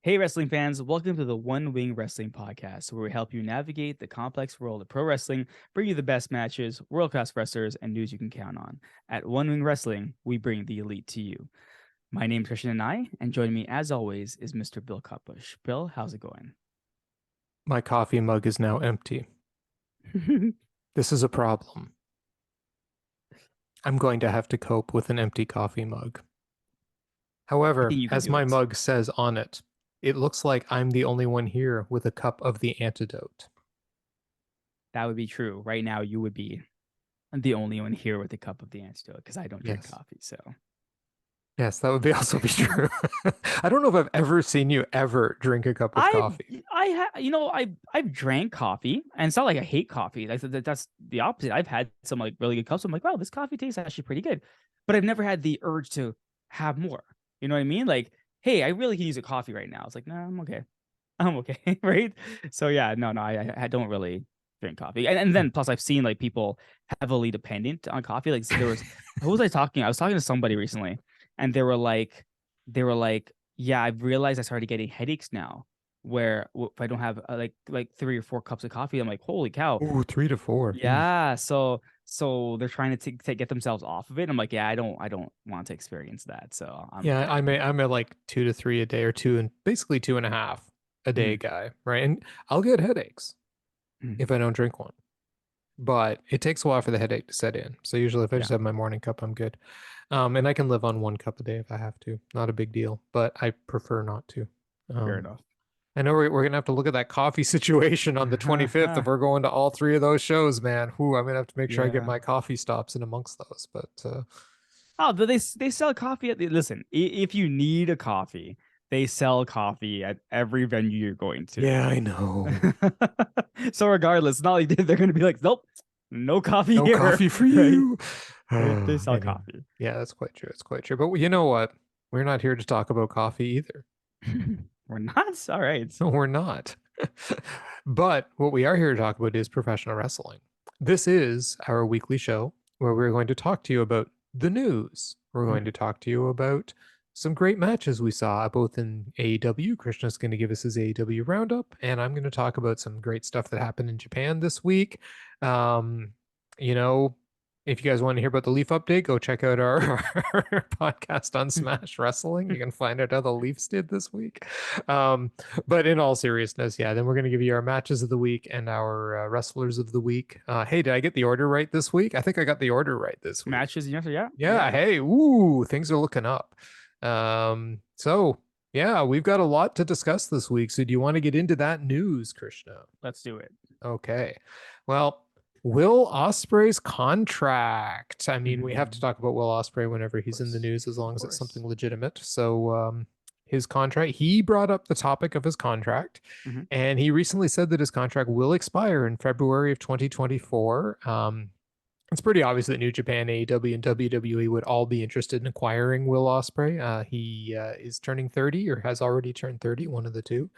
Hey, wrestling fans, welcome to the One Wing Wrestling Podcast, where we help you navigate the complex world of pro wrestling, bring you the best matches, world class wrestlers, and news you can count on. At One Wing Wrestling, we bring the elite to you. My name is Krishna Dhanai, and joining me, as always, is Mr. Bill Cutbush. Bill, how's it going? My coffee mug is now empty. This is a problem. I'm going to have to cope with an empty coffee mug. I However, think you can as do my it. mug says on it, it looks like I'm the only one here with a cup of the antidote. That would be true. Right now, you would be the only one here with a cup of the antidote because I don't drink Yes. coffee. So Yes, that would be also be true. I don't know if I've ever seen you ever drink a cup of coffee. I've drank coffee, and it's not like I hate coffee. That's the opposite. I've had some like really good cups. I'm like, wow, this coffee tastes actually pretty good, but I've never had the urge to have more. You know what I mean? Like, hey, I really can use a coffee right now. It's like, no, I'm okay. I'm okay, right? So yeah, no, I don't really drink coffee, and then plus I've seen like people heavily dependent on coffee. Like there was, who was I talking? I was talking to somebody recently, and they were like, yeah, I've realized I started getting headaches now. Where if I don't have like 3 or 4 cups of coffee, I'm like, holy cow, Ooh, 3 to 4. yeah. So they're trying to get themselves off of it. I'm like, yeah, I don't want to experience that. So I'm Yeah, okay. I'm a like 2 to 3 a day or two and basically 2.5 a day Mm, guy, right? And I'll get headaches mm, if I don't drink one. But it takes a while for the headache to set in. So usually if I just yeah, have my morning cup, I'm good. And I can live on 1 cup a day if I have to. Not a big deal, but I prefer not to. fair Um, enough. I know we're gonna have to look at that coffee situation on the 25th if we're going to all three of those shows, man. Whew, I'm gonna have to make sure I get Yeah. my coffee stops in amongst those. But Oh, but they sell coffee at the listen. If you need a coffee, they sell coffee at every venue you're going to. yeah, I know. So regardless, it's not like they're going to be like, nope, no coffee No here, coffee for right? you. They sell Anyway, coffee. yeah, that's quite true. It's quite true. But you know what? We're not here to talk about coffee either. We're not all right. No, we're not. But what we are here to talk about is professional wrestling. This is our weekly show where we're going to talk to you about the news. We're going to talk to you about some great matches we saw both in AEW. Krishna's going to give us his AEW roundup, and I'm going to talk about some great stuff that happened in Japan this week. Um, you know, if you guys want to hear about the Leaf update, go check out our podcast on Smash Wrestling. You can find out how the Leafs did this week. But in all seriousness, yeah, then we're going to give you our matches of the week and our wrestlers of the week. Hey, did I get the order right this week? I think I got the order right this week. Matches, yeah, Yeah, yeah. hey, ooh, things are looking up. So yeah, we've got a lot to discuss this week. So do you want to get into that news, Krishna? Let's do it. Okay. Well, Will Ospreay's contract. I mean, we have to Mhm. talk about Will Ospreay whenever Of he's in the course, news, as of long as it's something course. legitimate. So, his contract, he brought up the topic of his contract, Mhm. and he recently said that his contract will expire in February of 2024. It's pretty obvious that New Japan, AEW, and WWE would all be interested in acquiring Will Ospreay. He is turning 30 or has already turned 30, one of the two.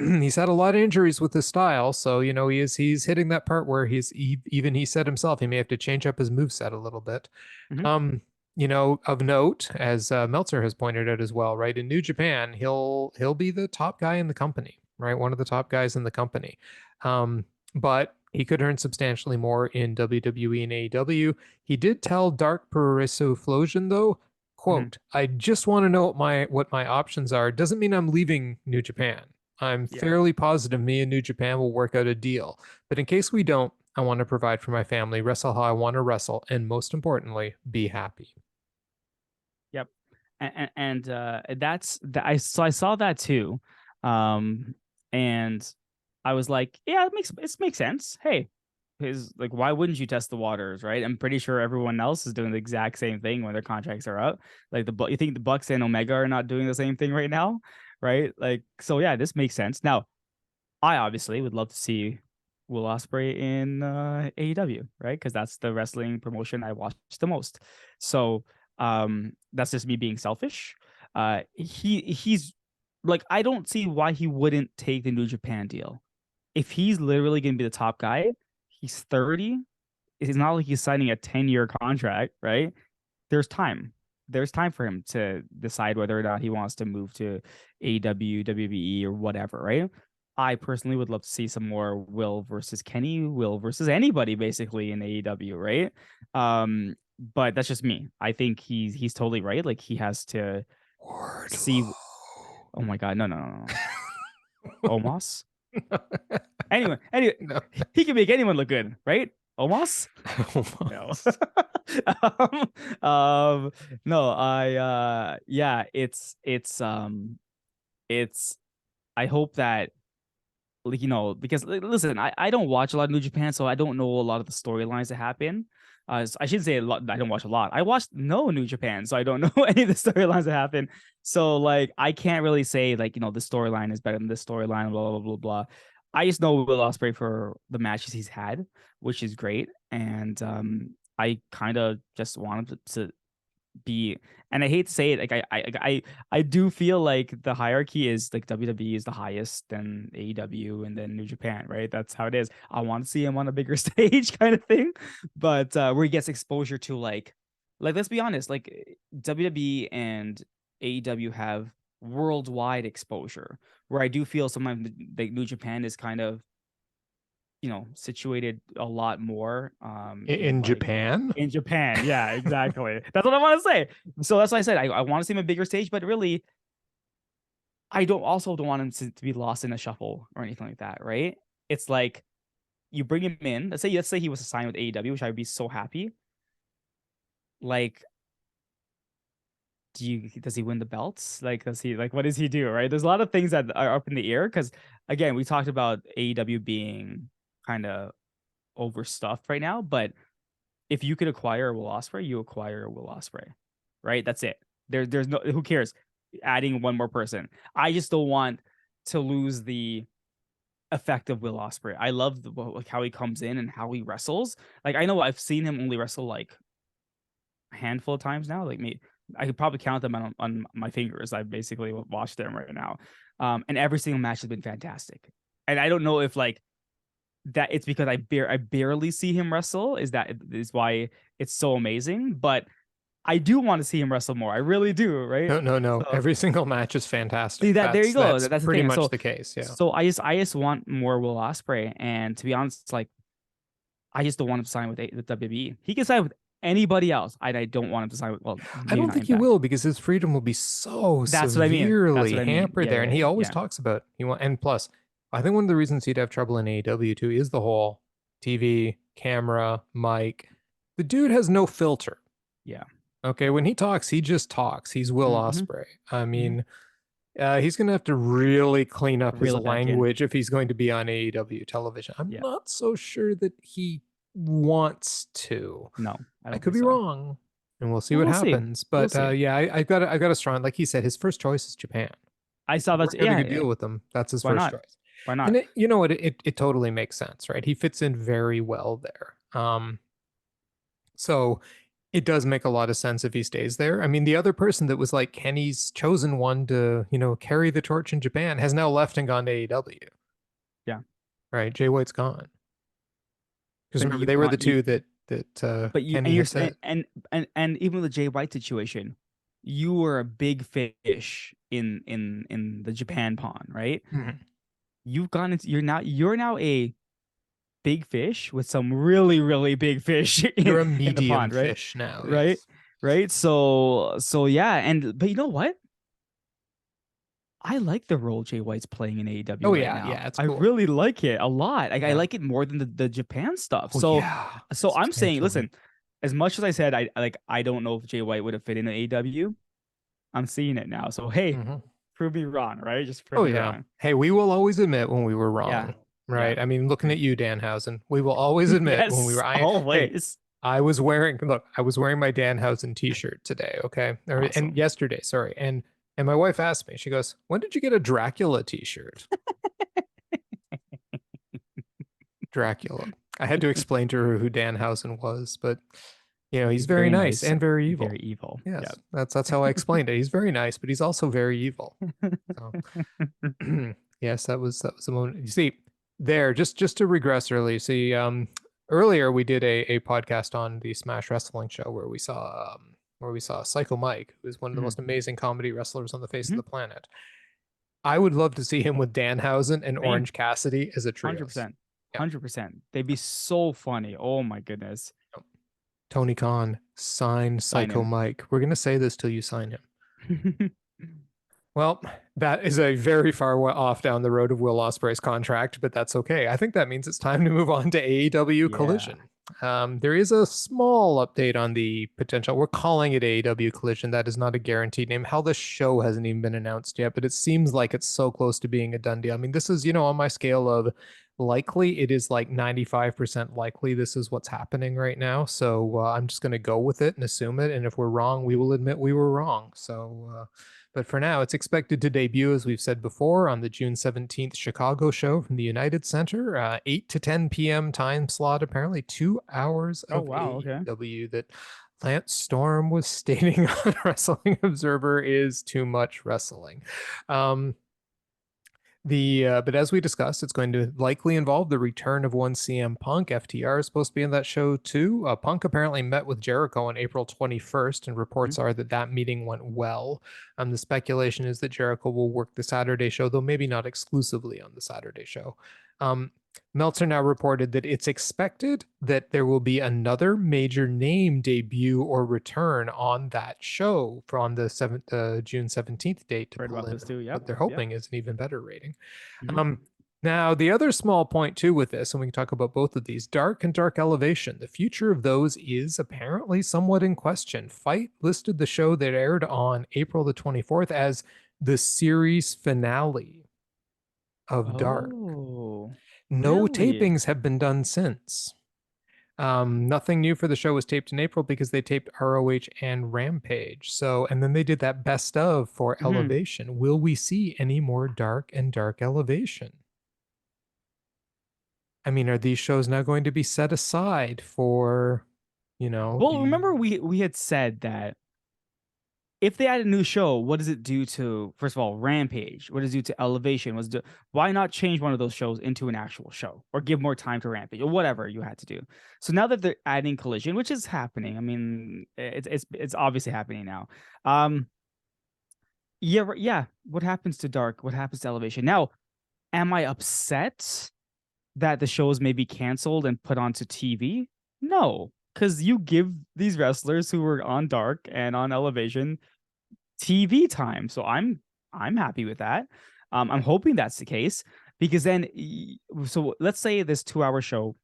He's had a lot of injuries with his style, so he's hitting that part where even he said himself he may have to change up his move set a little bit. Mhm. Um, of note, as Meltzer has pointed out as well, right? In New Japan, he'll be the top guy in the company, right? One of the top guys in the company. But he could earn substantially more in WWE and AEW. He did tell Dark Flosion though, Mhm. quote, I just want to know what my options are. Doesn't mean I'm leaving New Japan. I'm Yeah. fairly positive me and New Japan will work out a deal. But in case we don't, I want to provide for my family, wrestle how I want to wrestle, and most importantly, be happy. Yep. And that's that. I saw that too, and I was like, yeah, it makes sense. Hey, his like, why wouldn't you test the waters, right? I'm pretty sure everyone else is doing the exact same thing when their contracts are up. Like you think the Bucks and Omega are not doing the same thing right now, right? Like, so yeah, this makes sense. Now, I obviously would love to see Will Ospreay in AEW, right? Because that's the wrestling promotion I watch the most. So that's just me being selfish. He's like, I don't see why he wouldn't take the New Japan deal. If he's literally gonna be the top guy, he's 30. It's not like he's signing a 10-year contract, right? There's time. there's time for him to decide whether or not he wants to move to AEW, WBE, or whatever, right? I personally would love to see some more Will versus Kenny, Will versus anybody basically in AEW, right? But that's just me. I think he's totally right. Like he has to see. Oh my god, no. Omos. Anyway, No. he can make anyone look good, right? Omos? No. um, no, yeah, it's I hope that, like, because listen, I don't watch a lot of New Japan, so I don't know a lot of the storylines that happen. I shouldn't say a lot. I don't watch a lot. I watched no New Japan, so I don't know any of the storylines that happen. So like, I can't really say like, this storyline is better than this storyline. Blah blah blah blah. I just know Will Ospreay for the matches he's had, which is great, and I kind of just want him to be, and I hate to say it, like I do feel like the hierarchy is like WWE is the highest, then AEW, and then New Japan, right? That's how it is. I want to see him on a bigger stage kind of thing, but where he gets exposure to like let's be honest, like WWE and AEW have worldwide exposure, where I do feel sometimes like New Japan is kind of situated a lot more In like Japan? in Japan. Yeah, exactly. That's what I want to say. So that's why I said I want to see him a bigger stage, but really, I don't want him to be lost in a shuffle or anything like that, right? It's like you bring him in. Let's say he was assigned with AEW, which I would be so happy. Like, does he win the belts? Like, does he what does he do? Right? There's a lot of things that are up in the air because again, we talked about AEW being kind of overstuffed right now, but if you could acquire a Will Ospreay, you acquire a Will Ospreay, right? That's it. There's no, who cares adding one more person. I just don't want to lose the effect of Will Ospreay. I love like how he comes in and how he wrestles. Like I know I've seen him only wrestle like a handful of times now. Like me, I could probably count them on my fingers. I basically watched them right now, and every single match has been fantastic. And I don't know if like that it's because I barely see him wrestle. Is why it's so amazing. But I do want to see him wrestle more. I really do, right? No. So Every single match is fantastic. see that there you go. That's That's the pretty thing. much So the case. Yeah. I just want more Will Ospreay. And to be honest, it's like I just don't want him to sign with the WWE. He can sign with anybody else. I don't want him to sign with, well, I maybe don't not think he Impact. will because his freedom will be so That's what I mean. That's severely what I mean. hampered Yeah, there. And he always yeah. talks about and plus, I think one of the reasons he'd have trouble in AEW too is the whole TV, camera, mic. The dude has no filter. Yeah. Okay, when he talks, he just talks. He's Will Mm-hmm. Ospreay. I Mm-hmm. mean, he's going to have to really clean up his Reel it back in. language if he's going to be on AEW television. I'm Yeah. not so sure that he wants to. No, I I don't could think be so. wrong, and we'll see Well, what we'll see. happens. We'll But see. yeah, I've got a strong. Like he said, his first choice is Japan. I saw that. Work out a Yeah, good yeah. deal with them. That's his Why first not? choice. Why And not? you know what? It totally makes sense, right? He fits in very well there. So it does make a lot of sense if he stays there. I mean, the other person that was like Kenny's chosen one to, carry the torch in Japan has now left and gone to AEW. Yeah. Right? Jay White's gone. Because But remember, you've they were gone the two that but you Kenny had said. and even with the Jay White situation, you were a big fish in the Japan pond, right? Mhm. You're now a big fish with some really really big fish You're a in the medium pond, right? fish now, Right? yes. Right? So yeah, but you know what? I like the role Jay White's playing in AEW Oh right yeah, now. yeah, it's I cool. really like it a lot. Like I Yeah. like it more than the Japan stuff. Oh So yeah, so I'm saying, substantially. listen, as much as I said I don't know if Jay White would have fit in AEW, I'm seeing it now. So hey, Hmm. prove me wrong, right? Just prove Oh me yeah. wrong. Hey, we will always admit when we were Yeah. wrong, Yeah. right? I mean, looking at you, Danhausen, we will always admit when we Yes, were. Hey, always. I was wearing my Danhausen t-shirt today, okay? And Awesome. yesterday, sorry. And my wife asked me, she goes, "When did you get a Dracula t-shirt?" Dracula. I had to explain to her who Danhausen was, but he's He's very very nice nice. and very Very evil. evil. Yeah. Yes, that's how I explained it. He's very nice, but he's also very evil. So yes, that was a moment. You see, there, just to regress early. See, earlier we did a podcast on the Smash Wrestling show where we saw where we saw Psycho Mike, who is one of the Mhm. most amazing comedy wrestlers on the face of Mhm. the planet. I would love to see him with Danhausen and Same. Orange Cassidy as a trios. 100%. Yeah. 100%. They'd be so funny. Oh my goodness. Tony Khan, sign Sign Psycho him. Mike. We're going to say this till you sign him. Well, that is a very far off down the road of Will Ospreay's contract, but that's okay. I think that means it's time to move on to AEW Yeah. Collision. There is a small update on the potential. We're calling it AEW Collision. That is not a guaranteed name. How the show hasn't even been announced yet, but it seems like it's so close to being a done deal. I mean, this is, on my scale of likely, it is like 95% likely this is what's happening right now. So I'm just going to go with it and assume it. And if we're wrong, we will admit we were wrong. But for now, it's expected to debut, as we've said before, on the June 17th Chicago show from the United Center, 8 to 10 p.m. time slot, apparently 2 hours Oh of wow. Okay. AEW that Lance Storm was stating on Wrestling Observer is too much wrestling. Um, but as we discussed, it's going to likely involve the return of one CM Punk. FTR is supposed to be in that show too. Punk apparently met with Jericho on April 21st, and reports are that that meeting went well. The speculation is that Jericho will work the Saturday show, though maybe not exclusively on the Saturday show. Meltzer now reported that it's expected that there will be another major name debut or return on that show on the June 17th date to Right pull about in this too. Yep. what they're Yep. hoping is an even better rating. Mhm. Um, Now, the other small point too with this, and we can talk about both of these, Dark and Dark Elevation, the future of those is apparently somewhat in question. Fight listed the show that aired on April the 24th as the series finale of Dark. Oh, No really? tapings have been done since. Nothing new for the show was taped in April because they taped ROH and Rampage. So, and then they did that best of for Mhm. Elevation. Will we see any more Dark and Dark Elevation? I mean, are these shows now going to be set aside for, Well, remember we had said that if they add a new show, what does it do to, first of all, Rampage? What does it do to Elevation? Why not change one of those shows into an actual show or give more time to Rampage or whatever you had to do? So now that they're adding Collision, which is happening, I mean, it's obviously happening now. Yeah, yeah. What happens to Dark? What happens to Elevation? Now, am I upset that the shows may be canceled and put onto TV? No, because you give these wrestlers who were on Dark and on Elevation TV time. So I'm happy with that. I'm hoping that's the case because then so let's say this 2 hour show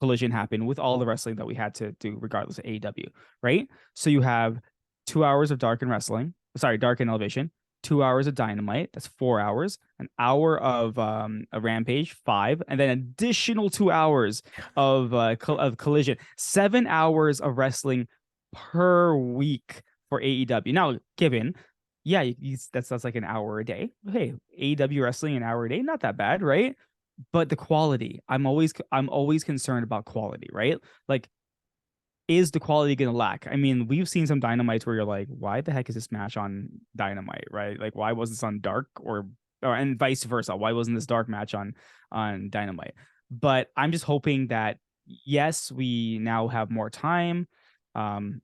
Collision happened with all the wrestling that we had to do regardless of AEW, right? So you have 2 hours of Dark and wrestling, sorry, Dark and Elevation, 2 hours of Dynamite, that's 4 hours, an hour of a Rampage, five, and then additional 2 hours of Collision, 7 hours of wrestling per week for AEW. Now, given, yeah, that's like an hour a day. Hey, AEW wrestling an hour a day, not that bad, right? But the quality, I'm always concerned about quality, right? Like, is the quality gonna lack? I mean, we've seen some Dynamites where you're like, why the heck is this match on Dynamite, right? Like, why was this on Dark or and vice versa? Why wasn't this Dark match on Dynamite? But I'm just hoping that yes, we now have more time. Um,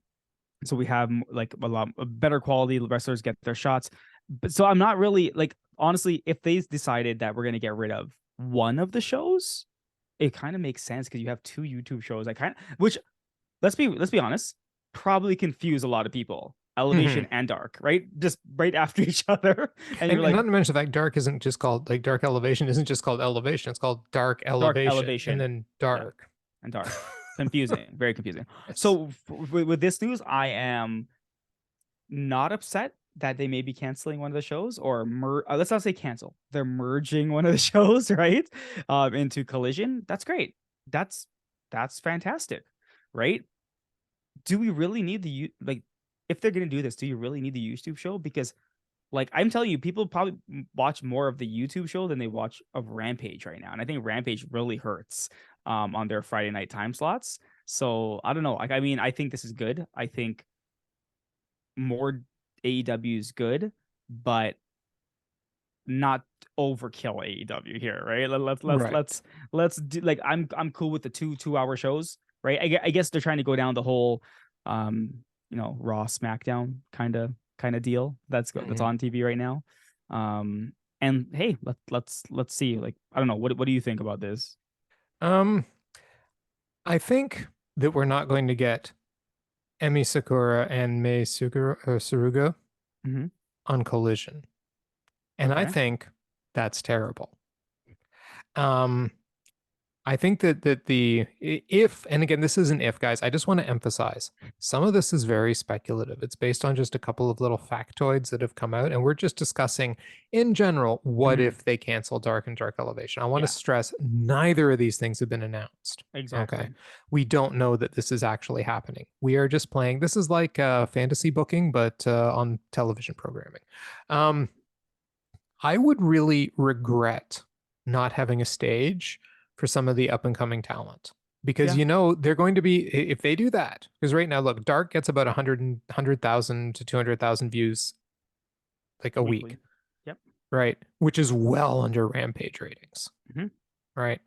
so we have like a lot better quality wrestlers get their shots. But so I'm not really like, honestly, if they decided that we're gonna get rid of one of the shows, it kind of makes sense because you have two YouTube shows. I kind of, which let's be honest, probably confuse a lot of people. Elevation Mhm. and Dark, right? Just right after each other, and you're And like not to mention the fact Dark isn't just called like Dark Elevation isn't just called Elevation. It's called Dark Dark Elevation and Elevation, then yeah, Dark. and Dark, confusing, very confusing. Yes. So with this news, I am not upset that they may be canceling one of the shows or let's not say cancel. They're merging one of the shows, right? Into Collision. That's great. That's that's fantastic, right? Do we really need like if they're gonna do this, do you really need the YouTube show? Because like I'm telling you, people probably watch more of the YouTube show than they watch of Rampage right now. And I think Rampage really hurts on their Friday night time slots. So I don't know. Like I mean, I think this is good. I think more AEW is good, but not overkill AEW here, right? Right. Let's do like I'm cool with the two 2 hour shows, right? I guess they're trying to go down the whole Raw SmackDown kind of deal that's on TV right now. And hey, let's see. Like, I don't know, what do you think about this? Um, I think that we're not going to get Emi Sakura and Sarugo Hmm. on Collision. And I Okay. think that's terrible. Um, I think that the if, and again, this isn't if, guys, I just want to emphasize some of this is very speculative. It's based on just a couple of little factoids that have come out, and we're just discussing in general, what Hmm. if they cancel Dark and Dark Elevation? I want to Yeah, stress neither of these things have been announced. Okay. exactly. We don't know that this is actually happening. We are just playing. This is like fantasy booking, but on television programming. Um, I would really regret not having a stage for some of the up and coming talent because Yeah, they're going to be, if they do that, because right now look, Dark gets about 100,000 to 200,000 views like a week, weekly. Yep. right? Which is well under Rampage ratings, Hmm. right?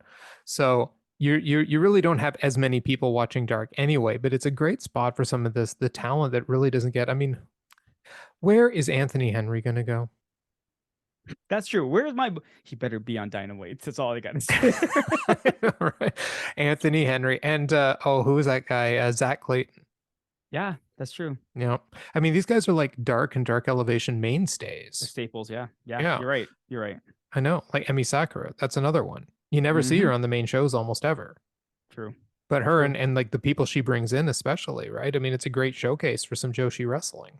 So you really don't have as many people watching Dark anyway, but it's a great spot for some of the talent that really doesn't get. I mean, where is Anthony Henry going to go? That's true. Where's my? He better be on Dynamite. That's all I gotta say. Right. Anthony Henry and who is that guy? Zach Clayton. Yeah, that's true. I mean, these guys are like Dark and Dark Elevation The mainstays. staples. Yeah, yeah. Yeah, You're right. You're right. I know. Like Emi Sakura, that's another one. You never see Hmm. her on the main shows almost ever. True. But her True. and like the people she brings in, especially, right? I mean, it's a great showcase for some Joshi wrestling,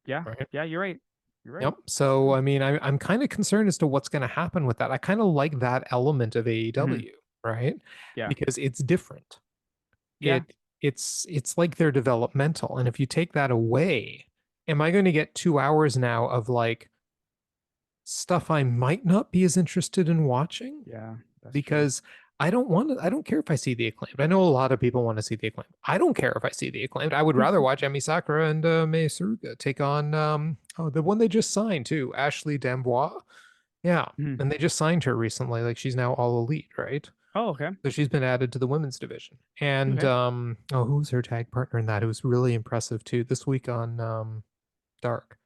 Yeah. right? Yeah. You're right. You're right. Yep. So, I mean, I'm kind of concerned as to what's going to happen with that. I kind of like that element of Hmm. AEW, right? Yeah. Because it's different. Yeah. It's like they're developmental, and if you take that away, am I going to get 2 hours now of like stuff I might not be as interested in watching? Yeah. That's true. Because I don't care if I see the Acclaimed. I know a lot of people want to see the Acclaimed. I don't care if I see the Acclaimed. I would rather watch Emi Sakura and Mei Suruga take on the one they just signed too, Ashley D'Amboise. Yeah, Mhm. and they just signed her recently. Like she's now all elite, right? Oh, okay. So she's been added to the women's division. And Okay. who's her tag partner in that? Who's really impressive too this week on Dark.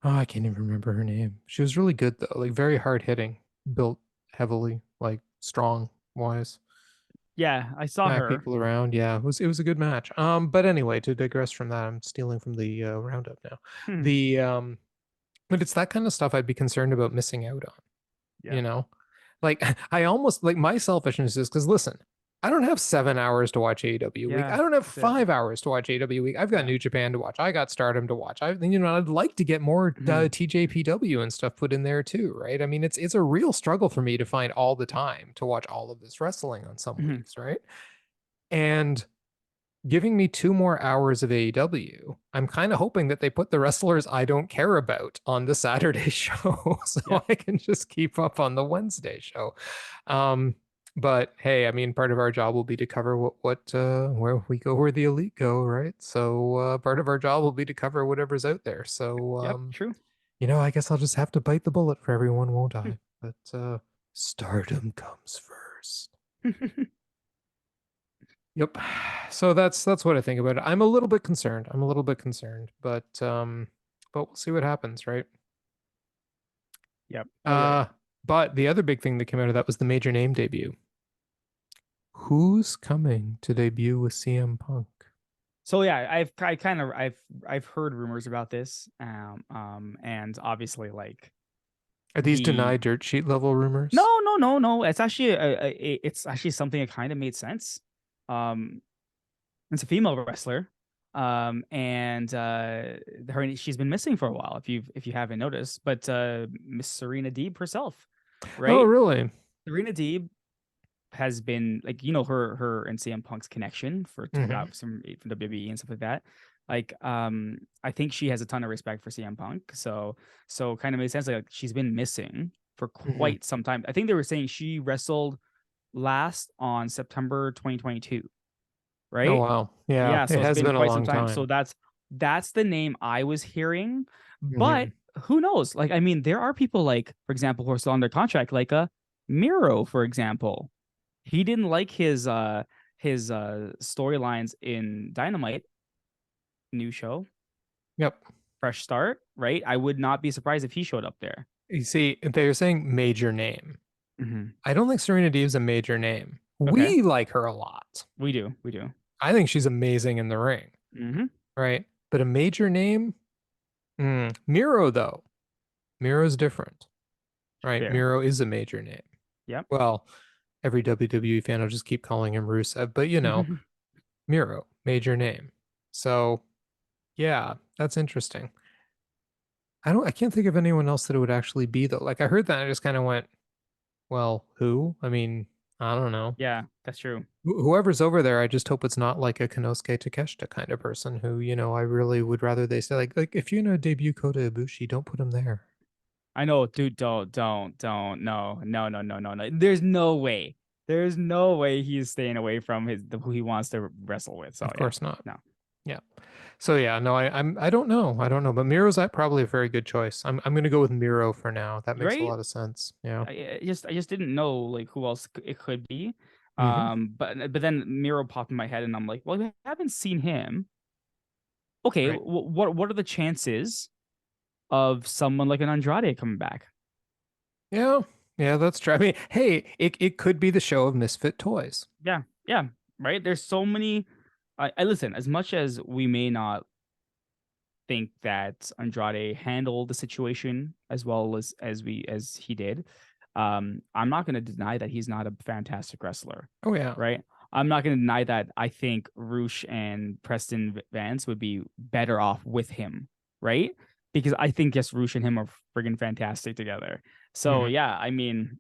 Oh, I can't even remember her name. She was really good though, like very hard hitting, built heavily, like strong wise. Yeah, I saw Smack her. people around. Yeah, it was a good match. But anyway, to digress from that, I'm stealing from the roundup now. Hmm. The but it's that kind of stuff I'd be concerned about missing out on. Yeah. you know like I almost like my selfishness is because listen, I don't have 7 hours to watch AEW week. I Yeah. don't have That's it. 5 hours to watch AEW week. I've got Yeah. New Japan to watch. I got Stardom to watch. I'd like to get more Mhm. TJPW and stuff put in there too, right? I mean, it's a real struggle for me to find all the time to watch all of this wrestling on some Mhm. weeks, right? And giving me 2 more hours of AEW, I'm kind of hoping that they put the wrestlers I don't care about on the Saturday show so Yeah. I can just keep up on the Wednesday show. Um, but hey, I mean, part of our job will be to cover where we go, where the elite go, right? So part of our job will be to cover whatever's out there. So Yep. True. I guess I'll just have to bite the bullet for everyone, won't I? But stardom comes first. Yep. So that's what I think about it. I'm a little bit concerned. But we'll see what happens, right? Yep. Oh, you're right. Uh but the other big thing that came out of that was the major name debut. Who's coming to debut with CM Punk? So yeah, I've heard rumors about this. And obviously like Are these the denied dirt sheet level rumors? no. It's actually it's actually something that kind of made sense. Um, it's a female wrestler. And she's been missing for a while, if you haven't noticed. But Miss Serena Deeb herself, Oh, right? really? Serena Deeb has been like, her and CM Punk's connection for Hmm. from WWE and stuff like that. Like, I think she has a ton of respect for CM Punk. So kind of makes sense. Like she's been missing for Hmm. quite some time. I think they were saying she wrestled last on September 2022, Oh, right? wow. Yeah, Yeah, it so it's has been been a quite some long time. So time. that's the name I was hearing. But Hmm. who knows? Like, I mean, there are people like, for example, who are still under contract, like Miro, for example. He didn't like his storylines in Dynamite, new show, Yep. fresh start, right? I would not be surprised if he showed up there. You see, they're saying major name. Mm-hmm. I don't think Serena Deeb's a major name. Okay, We like her a lot. we do, we do. I think she's amazing in the ring, Mm-hmm. right? But a major name, Miro though. Miro's different, right? Fair. Miro is a major name. Yep. Well, every WWE fan will just keep calling him Rusev, but Miro, major name. So yeah, that's interesting. I can't think of anyone else that it would actually be though. Like I heard that and I just kind of went, well, who? I mean, I don't know. Yeah, that's true. Whoever's over there, I just hope it's not like a Konosuke Takeshita kind of person who, I really would rather they say like if you're gonna debut Kota Ibushi, don't put him there. I know, dude. Don't. No, no, no, no, no, no. There's no way. There's no way he's staying away from who he wants to wrestle with. So Of yeah, course not. no. Yeah. So yeah, no, I don't know. I don't know. But Miro's probably a very good choice. I'm gonna go with Miro for now. That makes a Right? lot of sense. Yeah. I just didn't know like who else it could be. Mm-hmm. But then Miro popped in my head, and I'm like, well, we haven't seen him. Okay, Right. what are the chances of someone like an Andrade coming back? Yeah. Yeah, that's true. I mean, hey, it could be the show of misfit toys. Yeah, yeah, right. There's so many. I listen. As much as we may not think that Andrade handled the situation as well as he did, I'm not going to deny that he's not a fantastic wrestler, Oh yeah. right? I'm not going to deny that I think Roosh and Preston Vance would be better off with him, right? Because I think yes, Roosh and him are friggin' fantastic together. So Mm-hmm. yeah, I mean,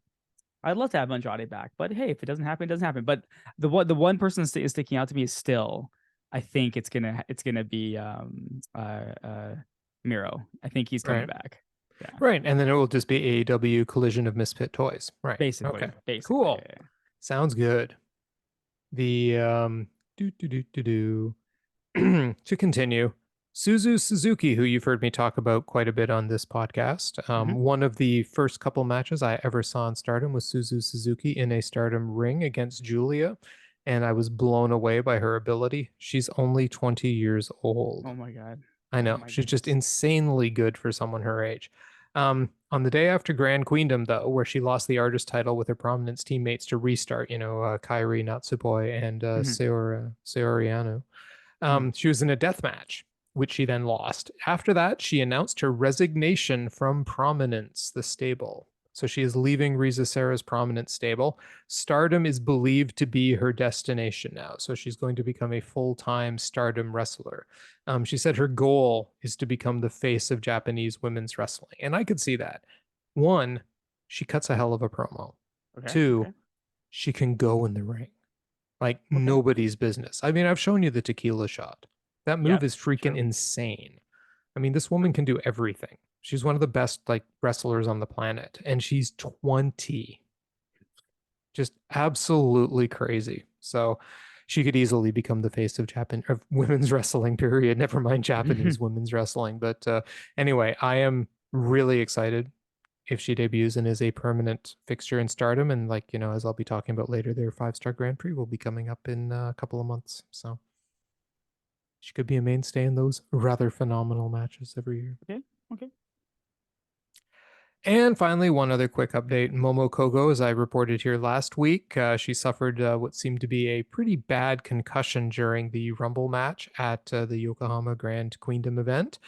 I'd love to have Andrade back, but hey, if it doesn't happen, it doesn't happen. But the one person that is sticking out to me is still, I think it's gonna be Miro. I think he's coming Right. back. Yeah, Right. And then it will just be AEW Collision of Misfit Toys. Right. Okay. basically. Cool. Sounds good. The do do do do do to continue, Suzu Suzuki, who you've heard me talk about quite a bit on this podcast. Hmm. One of the first couple matches I ever saw in Stardom was Suzu Suzuki in a Stardom ring against Julia, and I was blown away by her ability. She's only 20 years old. Oh my god. I Oh know. my She's just goodness. insanely good for someone her age. On the day after Grand Queendom, though, where she lost the artist title with her Prominence teammates to restart, Kairi Natsupoi and Hmm. Seoriano, Hmm. she was in a death match, which she then lost. After that, she announced her resignation from Prominence, the stable. So she is leaving Risa Serra's Prominence stable. Stardom is believed to be her destination now. So she's going to become a full-time Stardom wrestler. She said her goal is to become the face of Japanese women's wrestling. And I could see that. One, she cuts a hell of a promo. Okay. Two, Okay. she can go in the ring like Okay. nobody's business. I mean, I've shown you the tequila shot. That move Yep. is freaking True. insane. I mean, this True. woman can do everything. She's one of the best like wrestlers on the planet, and she's 20. Just absolutely crazy. So she could easily become the face of Japan of women's wrestling, period. Never mind Japanese women's wrestling. But anyway, I am really excited if she debuts and is a permanent fixture in Stardom. And like, as I'll be talking about later, their 5-star Grand Prix will be coming up in a couple of months. So she could be a mainstay in those rather phenomenal matches every year. Okay. Okay. And finally, one other quick update. Momo Kohgo, as I reported here last week, she suffered what seemed to be a pretty bad concussion during the Rumble match at the Yokohama Grand Queendom event.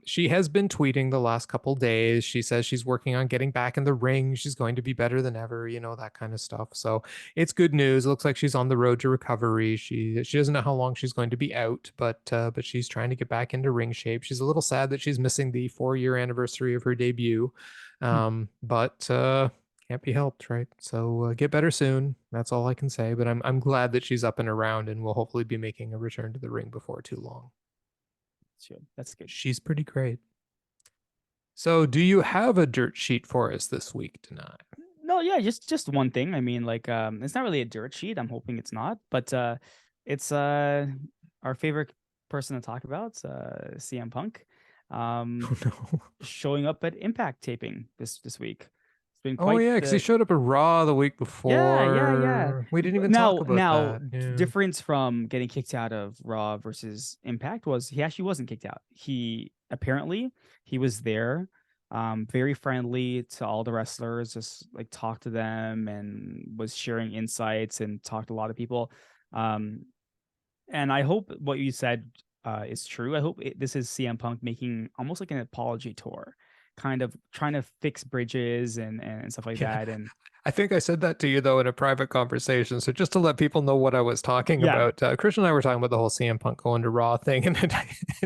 She has been tweeting the last couple days. She says she's working on getting back in the ring. She's going to be better than ever, that kind of stuff. So it's good news. It looks like she's on the road to recovery. She doesn't know how long she's going to be out, but she's trying to get back into ring shape. She's a little sad that she's missing the 4-year anniversary of her debut. Hmm. But can't be helped, right? So get better soon. That's all I can say. But I'm glad that she's up and around and will hopefully be making a return to the ring before too long. That's good. That's good. She's pretty great. So do you have a dirt sheet for us this week, Dhanai? No, yeah, just one thing. I mean, like, it's not really a dirt sheet. I'm hoping it's not, but it's our favorite person to talk about, CM Punk, Oh no. showing up at Impact taping this week. been Oh quite yeah, because he the showed up at Raw the week yeah. before. We didn't even talk about Now, that. Yeah. difference from getting kicked out of Raw versus Impact was he actually wasn't kicked out. He apparently he was there, very friendly to all the wrestlers, just like talked to them and was sharing insights and talked to a lot of people. Um, and I hope what you said is true. I hope this is CM Punk making almost like an apology tour, kind of trying to fix bridges and stuff like Yeah. that. And I think I said that to you though in a private conversation. So just to let people know what I was talking yeah, about, Christian and I were talking about the whole CM Punk going to Raw thing, and I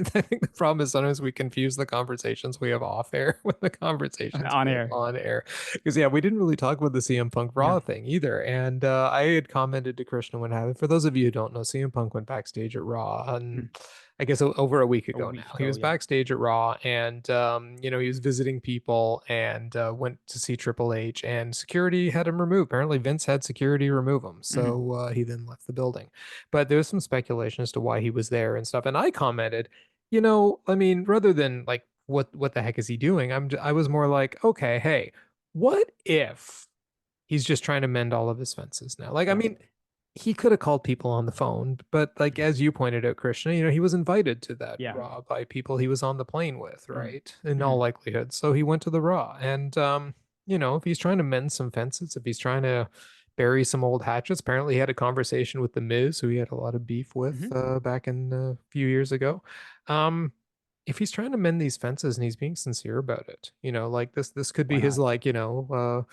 think the problem is sometimes we confuse the conversations we have off air with the conversations on we have air. on air. Because yeah, we didn't really talk about the CM Punk Yeah. Raw thing either. And I had commented to Christian when having, for those of you who don't know, CM Punk went backstage at Raw and Mm. I guess over a week A ago week now. He ago, was yeah. backstage at Raw and, he was visiting people and went to see Triple H, and security had him removed. Apparently, Vince had security remove him. Mhm. So he then left the building. But there was some speculation as to why he was there and stuff. And I commented, I mean, rather than like, what the heck is he doing? I was more like, okay, hey, what if he's just trying to mend all of his fences now? Like, I Yeah. mean, he could have called people on the phone, but like as you pointed out, Krishna, he was invited to that Yeah. Raw by people he was on the plane with, Mhm. right? In all Mhm. likelihood. So he went to the Raw. And if he's trying to mend some fences, if he's trying to bury some old hatchets, apparently he had a conversation with the Miz, who he had a lot of beef with Mhm. back in a few years ago. Um, if he's trying to mend these fences and he's being sincere about it, like this could be Why his not? like, not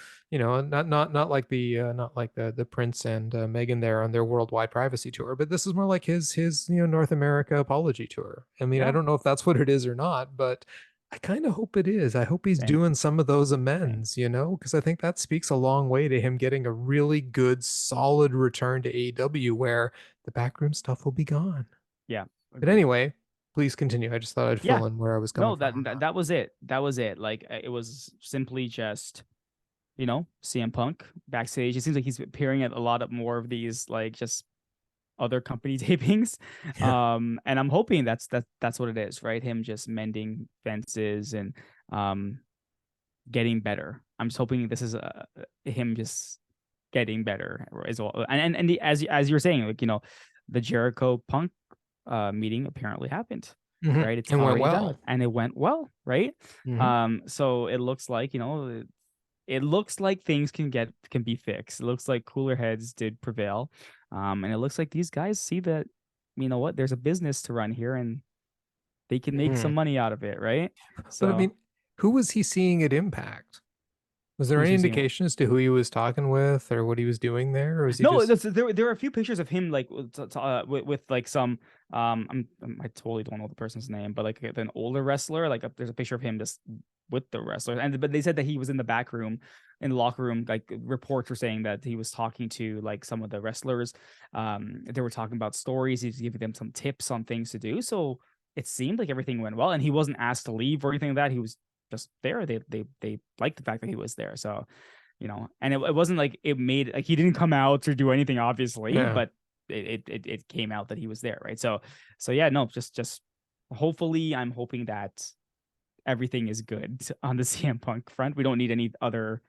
like the Prince and Megan there on their worldwide privacy tour, but this is more like his North America apology tour. I mean, I Yeah. don't know if that's what it is or not, but I kind of hope it is. I hope he's Same. doing some of those Same. amends, because I think that speaks a long way to him getting a really good, solid return to AEW where the backroom stuff will be gone. Yeah. But Agreed. anyway, please continue. I just thought I'd Yeah. fill in where I was coming No, from that, on that that. that was it. That was it. Like it was simply just CM Punk backstage. It seems like he's appearing at a lot of more of these like just other company tapings. Yeah. And I'm hoping that's what it is, right? Him just mending fences and um getting better. I'm just hoping this is him just getting better as well. As you were saying, like the Jericho Punk meeting apparently happened, Mhm. right? It's And went already done, well. and it went well, right? Mhm. So it looks like it looks like things can be fixed. It looks like cooler heads did prevail, and it looks like these guys see that what there's a business to run here, and they can make some Mhm. money out of it, right? But I So mean, who was he seeing at Impact? Was there who's any he seeing? indication as to who he was talking with or what he was doing there, or was he No, just? there are a few pictures of him like with like some I totally don't know the person's name, but like an older wrestler. Like there's a picture of him just with the wrestler, and but they said that he was in the back room, in the locker room. Like reports were saying that he was talking to like some of the wrestlers. They were talking about stories. He's giving them some tips on things to do. So it seemed like everything went well, and he wasn't asked to leave or anything like that. He was just there. They liked the fact that he was there. So and it wasn't like it made like he didn't come out or do anything obviously, Yeah. but it came out that he was there, right? So yeah, no, just hopefully I'm hoping that everything is good on the CM Punk front. We don't need any other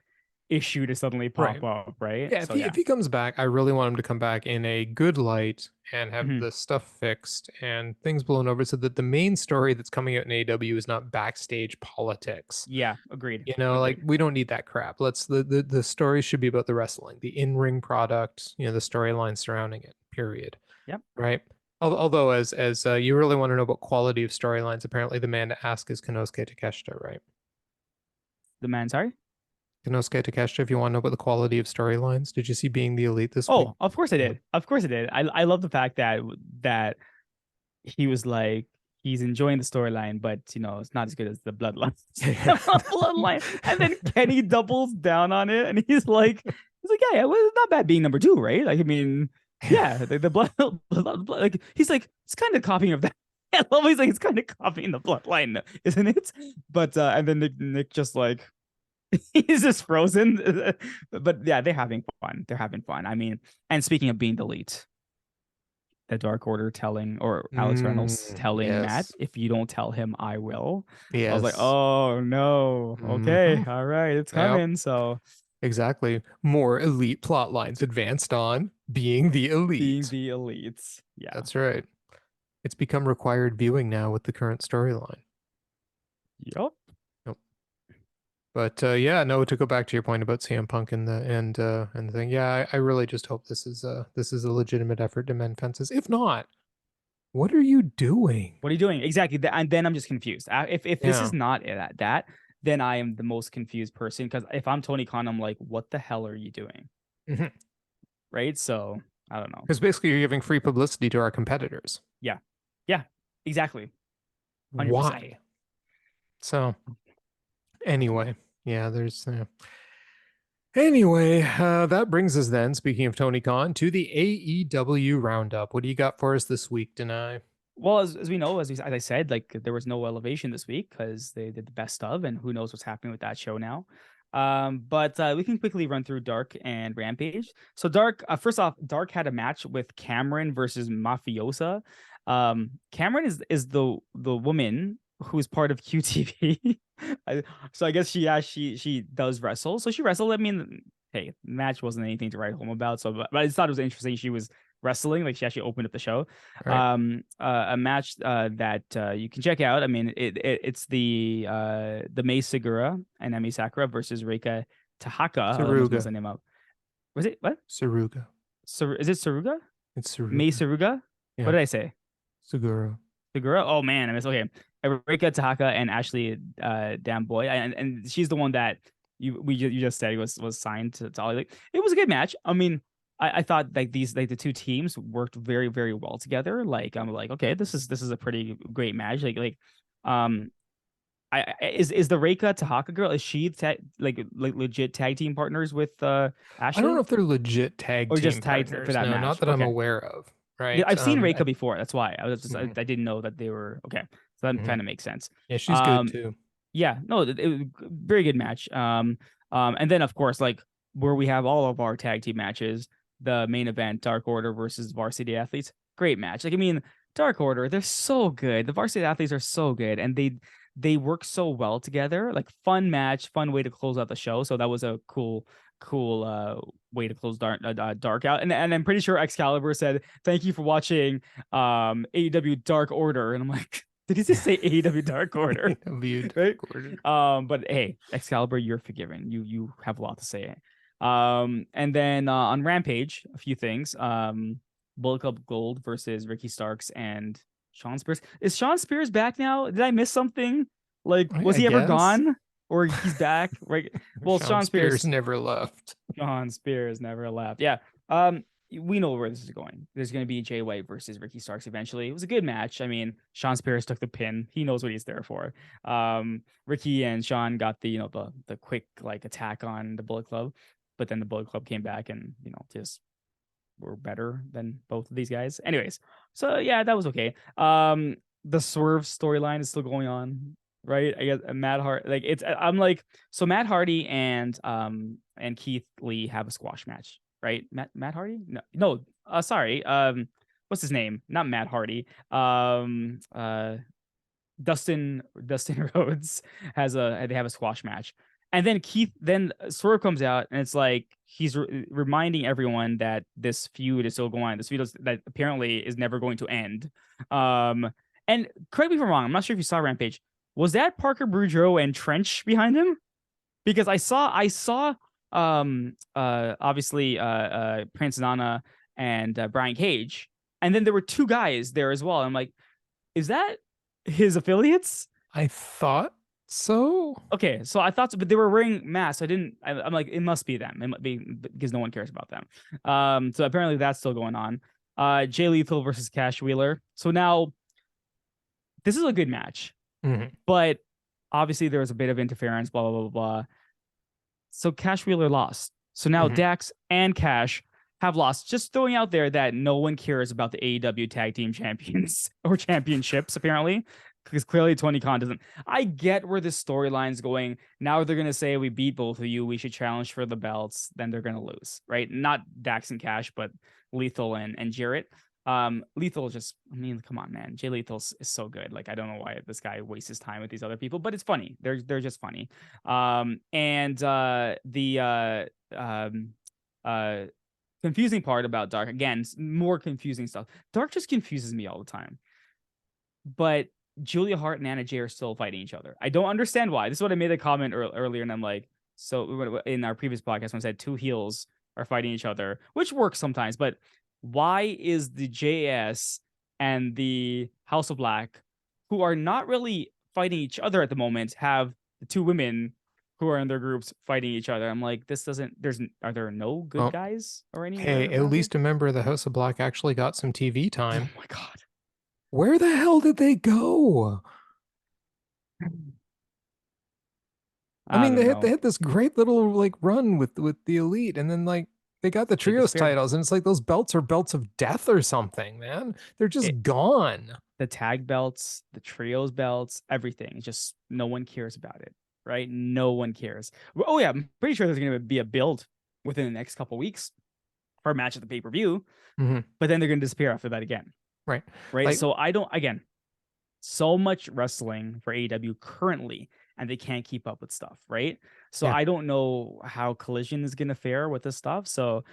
issue to suddenly Right. pop up, right? Yeah, if So he yeah. if he comes back, I really want him to come back in a good light and have Mhm. the stuff fixed and things blown over so that the main story that's coming out in AEW is not backstage politics. Yeah, agreed. Like Agreed. we don't need that crap. Let's the story should be about the wrestling, the in-ring product, the storyline surrounding it, period. Yep. Right? Although as you really want to know about quality of storylines, apparently the man to ask is Konosuke Takeshita, right? The man, sorry. Konosuke Takeshita, if you want to know about the quality of storylines. Did you see Being the Elite this week? Oh, of course I did. Of course I did. I love the fact that he was like he's enjoying the storyline, but it's not as good as the bloodline. Bloodline, and then Kenny doubles down on it, and yeah, well, it's not bad being number two, right? Like, I mean, yeah, the blood, like he's like it's kind of copying of that. I love he's like it's kind of copying the bloodline, isn't it? But and then Nick just like he's just frozen. But yeah, they're having fun. They're having fun. I mean, and speaking of being the elite, the Dark Order telling, or Alex Reynolds telling Matt, Yes. if you don't tell him, I will. I was like, Yes. oh no, okay, Hmm. all right, it's Yep. coming. So Exactly. More elite plot lines advanced on being the being elite. the elites, yeah, That's right. It's become required viewing now with the current storyline. yep. Yep. But yeah, no, to go back to your point about CM Punk and the thing, yeah, I really just hope this is a legitimate effort to mend fences. If not, what are you doing? What are you doing exactly? And then I'm just confused. If this is Yeah. not that, then I am the most confused person, because if I'm Tony Khan, I'm like, what the hell are you doing? Because Right? So I don't know. basically you're giving free publicity to our competitors. Yeah, yeah, exactly, 100%. Why? So anyway, yeah, Anyway, that brings us then, speaking of Tony Khan, to the AEW Roundup. What do you got for us this week, Dhanai? Well, as we know, as I said, like there was no elevation this week because they did the best of, and who knows what's happening with that show now. But we can quickly run through Dark and Rampage. So Dark, first off, Dark had a match with Cameron versus Mafiosa. Cameron is the woman who's part of QTV. So I guess she does wrestle. So she wrestled. I mean, hey, the match wasn't anything to write home about. So, but I just thought it was interesting. She was wrestling, like she actually opened up the show. Right. A match that you can check out. I mean, it's the Mei Segura and Emi Sakura versus Reika Tahaka. I almost messed Saruga. the name up. Was it what? Saruga. Is it Saruga? It's Mei Saruga. Saruga? What Yeah. did I say? Segura. Segura? Oh man, I missed. Okay, Reika Tahaka and Ashley Damn Boy, and she's the one that you just said was signed to Ollie. Like, it was a good match. I mean, I thought like the two teams worked very very well together. Like I'm like, okay, this is a pretty great match. Um is the Reika Tahaka girl, is she like legit tag team partners with I don't know Ashley, if they're legit tag or team just tagged for partners. that No, not match? that I'm Okay. aware of. Yeah, Right. I've seen Reika before. That's why I Mhm, didn't know that they were okay. So that mhm. kind of makes sense. Yeah, she's good Um, too. yeah, no, it was very good match. And then of course, like where we have all of our tag team matches, the main event, Dark Order versus Varsity Athletes, great match. Like I mean, Dark Order, they're so good. The Varsity Athletes are so good, and they work so well together. Like fun match, fun way to close out the show. So that was a cool way to close Dark out. And I'm pretty sure Excalibur said thank you for watching AEW Dark Order, and I'm like, did he just say AEW Dark Order? AEW Right. Dark Order. But hey, Excalibur, you're forgiven. You have a lot to say. And then on Rampage, a few things. Bullet Club Gold versus Ricky Starks and Sean Spears. Is Sean Spears back now? Did I miss something? Like, was I he ever guess gone? Or he's back? Right. Well, Sean Sean Spears Spears. never left. Sean Spears never left. Yeah. We know where this is going. There's going to be Jay White versus Ricky Starks eventually. It was a good match. I mean, Sean Spears took the pin. He knows what he's there for. Ricky and Sean got the quick like attack on the Bullet Club, but then the Bullet Club came back and just were better than both of these guys. Anyways, so yeah, that was okay. The Swerve storyline is still going on, right? I guess Matt Hardy, like I'm like, so Matt Hardy and Keith Lee have a squash match, right? Matt Hardy? No, sorry. What's his name? Not Matt Hardy. Dustin Rhodes they have a squash match. And then Swerve comes out and it's like he's reminding everyone that this feud is still going on. This feud that apparently is never going to end. And correct me if I'm wrong. I'm not sure if you saw Rampage. Was that Parker Boudreaux and Trench behind him? Because I saw obviously Prince Nana and Brian Cage, and then there were two guys there as well. I'm like, is that his affiliates? I thought so. Okay, so I thought so, but they were wearing masks. I'm like, it must be them. It might be because no one cares about them. So apparently that's still going on. Jay Lethal versus Cash Wheeler. So now this is a good match, Mhm, but obviously there was a bit of interference, blah blah blah blah blah. So Cash Wheeler lost. So now mhm. Dax and Cash have lost. Just throwing out there that no one cares about the AEW Tag Team Champions or championships, apparently, because clearly Tony Khan doesn't. I get where this storyline's going. Now they're gonna say we beat both of you. We should challenge for the belts. Then they're gonna lose, right? Not Dax and Cash, but Lethal and Jarrett. Lethal just, I mean, come on, man. Jay Lethal is so good. Like, I don't know why this guy wastes his time with these other people, but it's funny. They're just funny. And the uh confusing part about Dark, again, more confusing stuff. Dark just confuses me all the time. But Julia Hart and Anna Jay are still fighting each other. I don't understand why. This is what I made a comment earlier, and I'm like, so in our previous podcast when I said two heels are fighting each other, which works sometimes, but why is the JS and the House of Black, who are not really fighting each other at the moment, have the two women who are in their groups fighting each other? I'm like, this doesn't. Are there no good Well, guys or hey, anywhere at around it? least a member of the House of Black actually got some TV Oh time. my god. Where the hell did they go? I I mean, don't they know. had this great little like run with the elite, and then like they got the They trios disappeared. titles, and it's like those belts are belts of death or something, man. They're It, just gone. the tag belts, the trios belts, everything. Just no one cares about it, right? No one cares. Oh yeah, I'm pretty sure there's going to be a build within the next couple weeks for a match at the pay per view, Mm-hmm. but then they're going to disappear after that again, Right. right? Like, So I don't. Again, so much wrestling for AEW currently, and they can't keep up with stuff, right? So yeah. I don't know how Collision is going to fare with this stuff. So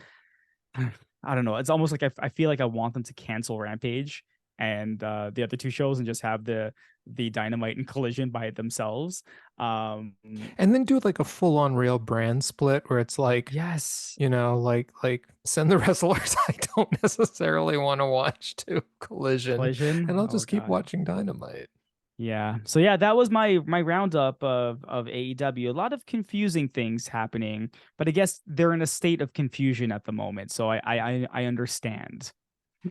I don't know. It's almost like I feel like I want them to cancel Rampage and the other two shows and just have the Dynamite and Collision by themselves. Um, And then do like a full on real brand split where it's like, yes, like send the wrestlers I don't necessarily want to watch to Collision, and Collision. I'll Oh just keep god. watching Dynamite. Yeah. So yeah, that was my roundup of AEW. A lot of confusing things happening, but I guess they're in a state of confusion at the moment. So I understand.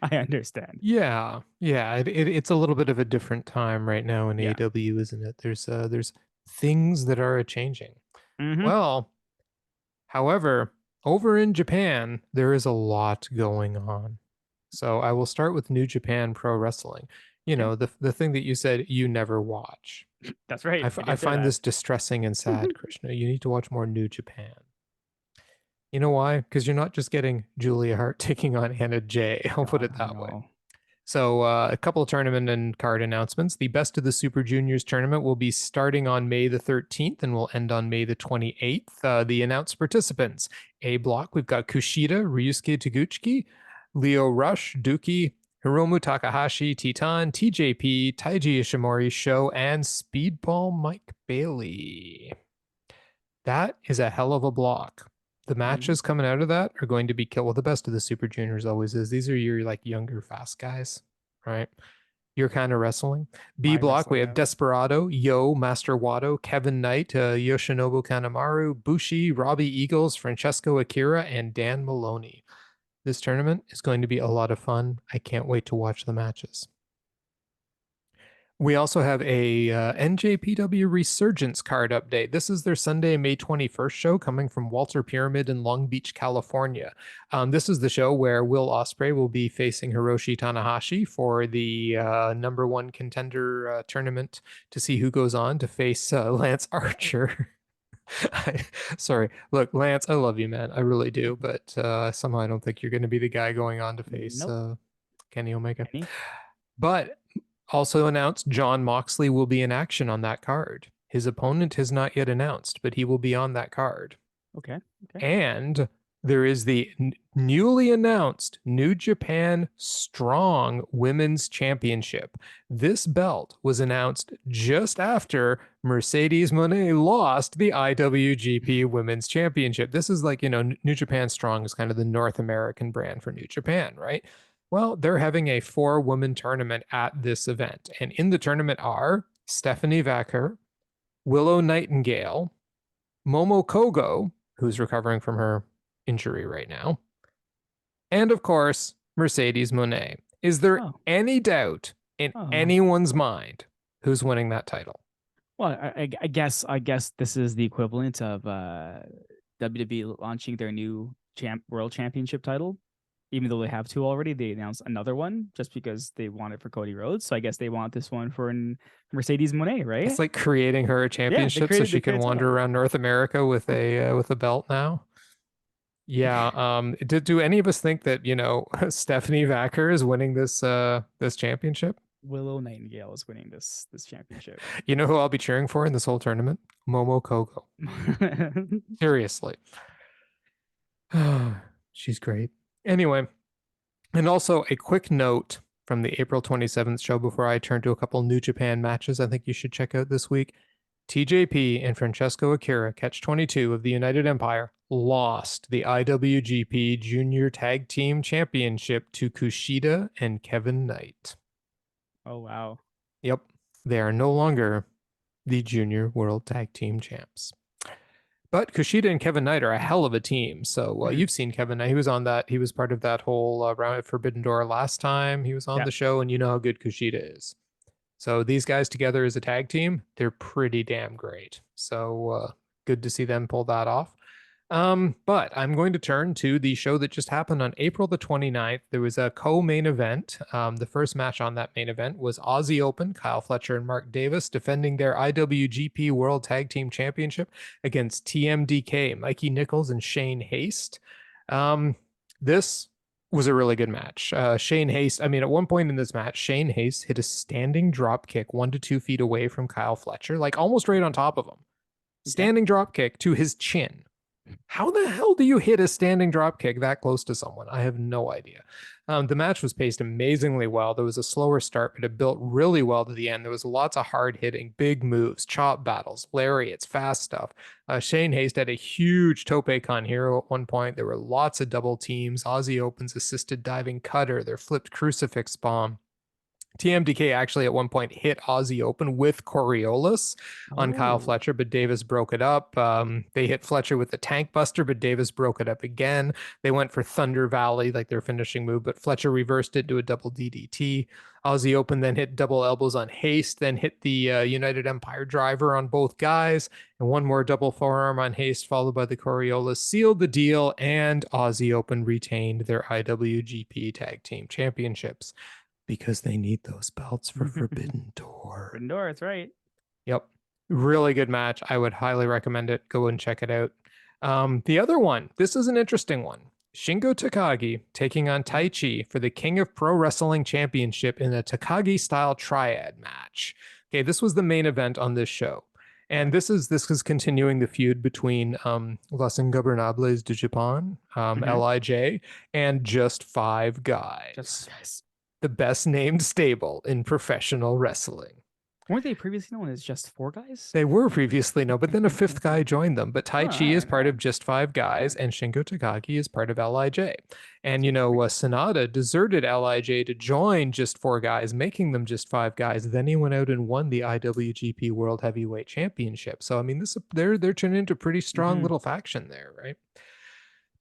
I understand. Yeah, it's a little bit of a different time right now in Yeah. AEW, isn't it? There's things that are changing. Mm-hmm. Well, however, over in Japan, there is a lot going on. So I will start with New Japan Pro Wrestling. You Okay. know, the thing that you said you never watch. That's right. I I did say find that. this distressing and sad, Krishna. You need to watch more New Japan. You know why? Because you're not just getting Julia Hart taking on Anna Jay. I'll put God, it I that way. know. So, a couple of tournament and card announcements. The Best of the Super Juniors tournament will be starting on May the 13th and will end on May the 28th. The announced participants: A block, we've got Kushida, Ryusuke Taguchi, Leo Rush, Dookie, Hiromu Takahashi, Titan, TJP, Taiji Ishimori, Sho, and Speedball Mike Bailey. That is a hell of a block. The Mhm. matches coming out of that are going to be killed. Well, the Best of the Super Juniors always is. These are your like younger, fast guys, right? Your kind of wrestling. B My block, we wrestling have guys. Desperado, Yo, Master Wado, Kevin Knight, Yoshinobu Kanemaru, Bushi, Robbie Eagles, Francesco Akira, and Dan Maloney. This tournament is going to be a lot of fun. I can't wait to watch the matches. We also have a NJPW Resurgence card update. This is their Sunday, May 21st show coming from Walter Pyramid in Long Beach, California. This is the show where Will Ospreay will be facing Hiroshi Tanahashi for the number one contender tournament to see who goes on to face Lance Archer. Sorry. Look, Lance, I love you, man. I really do. But somehow I don't think you're going to be the guy going on to face Nope. Kenny Omega. Any? But also announced John Moxley will be in action on that card. His opponent has not yet announced, but he will be on that card. Okay. Okay. And there is the newly announced New Japan Strong Women's Championship. This belt was announced just after Mercedes Moné lost the IWGP Women's Championship. This is like, New Japan Strong is kind of the North American brand for New Japan, right? Well, they're having a 4-woman tournament at this event. And in the tournament are Stephanie Vacker, Willow Nightingale, Momo Kogo, who's recovering from her injury right now, and of course, Mercedes Moné. Is there Oh. any doubt in Oh. anyone's mind who's winning that title? Well, I guess this is the equivalent of WWE launching their new world championship title. Even though they have two already, they announced another one just because they want it for Cody Rhodes. So I guess they want this one for Mercedes Moné, right? It's like creating her a Yeah, championship so they she can created a title. wander around North America with a belt now. Yeah. Do any of us think that, Stephanie Vacker is winning this championship? Willow Nightingale is winning this championship. You know who I'll be cheering for in this whole tournament? Momo Kohgo. Seriously. She's great. Anyway, and also a quick note from the April 27th show before I turn to a couple New Japan matches I think you should check out this week. TJP and Francesco Akira, Catch 22 of the United Empire, lost the IWGP Junior Tag Team Championship to Kushida and Kevin Knight. Oh, wow. Yep, they are no longer the Junior World Tag Team Champs. But Kushida and Kevin Knight are a hell of a team. So you've seen Kevin Knight. He was on that. He was part of that whole round at Forbidden Door last time he was on the show, and you know how good Kushida is. So these guys together as a tag team, they're pretty damn great. So good to see them pull that off. But I'm going to turn to the show that just happened on April the 29th. There was a co-main event. The first match on that main event was Aussie Open, Kyle Fletcher and Mark Davis defending their IWGP World Tag Team Championship against TMDK, Mikey Nichols and Shane Haste. This was a really good match. Shane Haste, at one point in this match, Shane Haste hit a standing drop kick 1 to 2 feet away from Kyle Fletcher, like almost right on top of him. Standing drop kick to his chin. How the hell do you hit a standing drop kick that close to someone? I have no idea. The match was paced amazingly well. There was a slower start, but it built really well to the end. There was lots of hard hitting, big moves, chop battles, lariats, fast stuff. Shane Haste had a huge tope con hero at one point. There were lots of double teams. Aussie Open's assisted diving cutter, their flipped crucifix bomb. TMDK actually at one point hit Aussie Open with Coriolis on Kyle Fletcher, but Davis broke it up. They hit Fletcher with the Tank Buster, but Davis broke it up again. They went for Thunder Valley, like their finishing move, but Fletcher reversed it to a double DDT. Aussie Open then hit double elbows on Haste, then hit the United Empire driver on both guys, and one more double forearm on Haste, followed by the Coriolis, sealed the deal, and Aussie Open retained their IWGP Tag Team Championships. Because they need those belts for Forbidden Door. Forbidden Door, that's right. Yep. Really good match. I would highly recommend it. Go and check it out. The other one, this is an interesting one. Shingo Takagi taking on Taichi for the King of Pro Wrestling Championship in a Takagi-style Triad match. Okay, this was the main event on this show. And this is continuing the feud between Los Ingobernables de Japan, LIJ, and Just Five Guys. Just Guys. The best named stable in professional wrestling. Weren't they previously known as Just Four Guys? They were previously known, but then a fifth guy joined them. But Taichi is part of Just Five Guys, and Shingo Takagi is part of LIJ. And, Sonata deserted LIJ to join Just Four Guys, making them Just Five Guys. Then he went out and won the IWGP World Heavyweight Championship. So, they're turning into a pretty strong little faction there, right?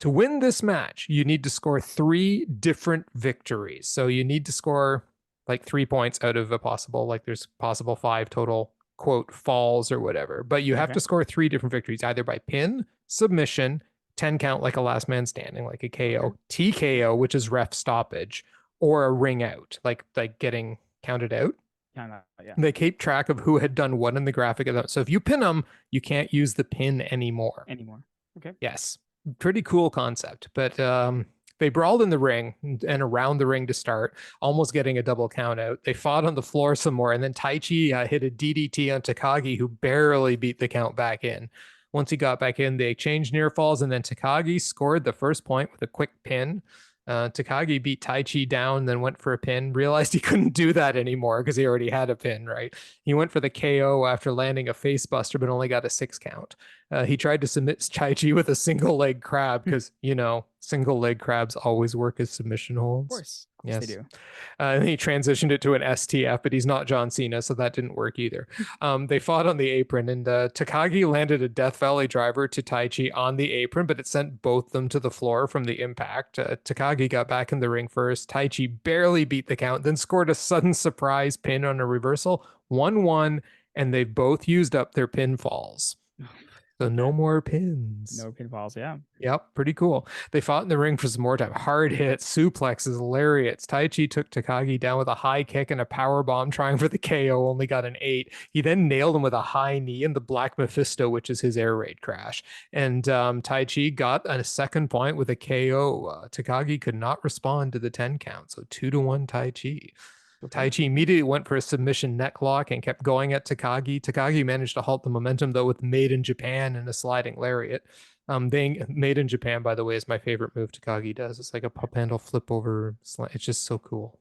To win this match, you need to score 3 different victories. So you need to score like 3 points out of a possible, like there's possible 5 total, quote, falls or whatever. But you have to score 3 different victories, either by pin, submission, 10 count like a last man standing, like a KO, TKO, which is ref stoppage, or a ring out, like getting counted out. Yeah. They keep track of who had done what in the graphic of them. So if you pin them, you can't use the pin anymore. Okay. Yes. Pretty cool concept, but they brawled in the ring and around the ring to start, almost getting a double count out. They fought on the floor some more, and then Taichi hit a DDT on Takagi, who barely beat the count back in. Once he got back in, they exchanged near falls, and then Takagi scored the first point with a quick pin. Takagi beat Taichi down, then went for a pin, realized he couldn't do that anymore because he already had a pin, right? He went for the KO after landing a face buster, but only got a 6 count. He tried to submit Taichi with a single leg crab because, single leg crabs always work as submission holds. Of course. Yes, they do. And he transitioned it to an STF, but he's not John Cena, so that didn't work either. They fought on the apron, and Takagi landed a Death Valley driver to Taichi on the apron, but it sent both them to the floor from the impact. Takagi got back in the ring first. Taichi barely beat the count, then scored a sudden surprise pin on a reversal, 1-1, and they both used up their pinfalls. So no more pins. No pinfalls. Yeah. Yep, pretty cool. They fought in the ring for some more time. Hard hits, suplexes, lariats. Taichi took Takagi down with a high kick and a power bomb, trying for the KO. Only got an 8. He then nailed him with a high knee and the Black Mephisto, which is his air raid crash. And Taichi got a second point with a KO. Takagi could not respond to the 10 count, so 2-1 Taichi. Taichi immediately went for a submission neck lock and kept going at Takagi. Takagi managed to halt the momentum, though, with Made in Japan and a sliding lariat. Made in Japan, by the way, is my favorite move Takagi does. It's like a pop handle flip over. It's just so cool.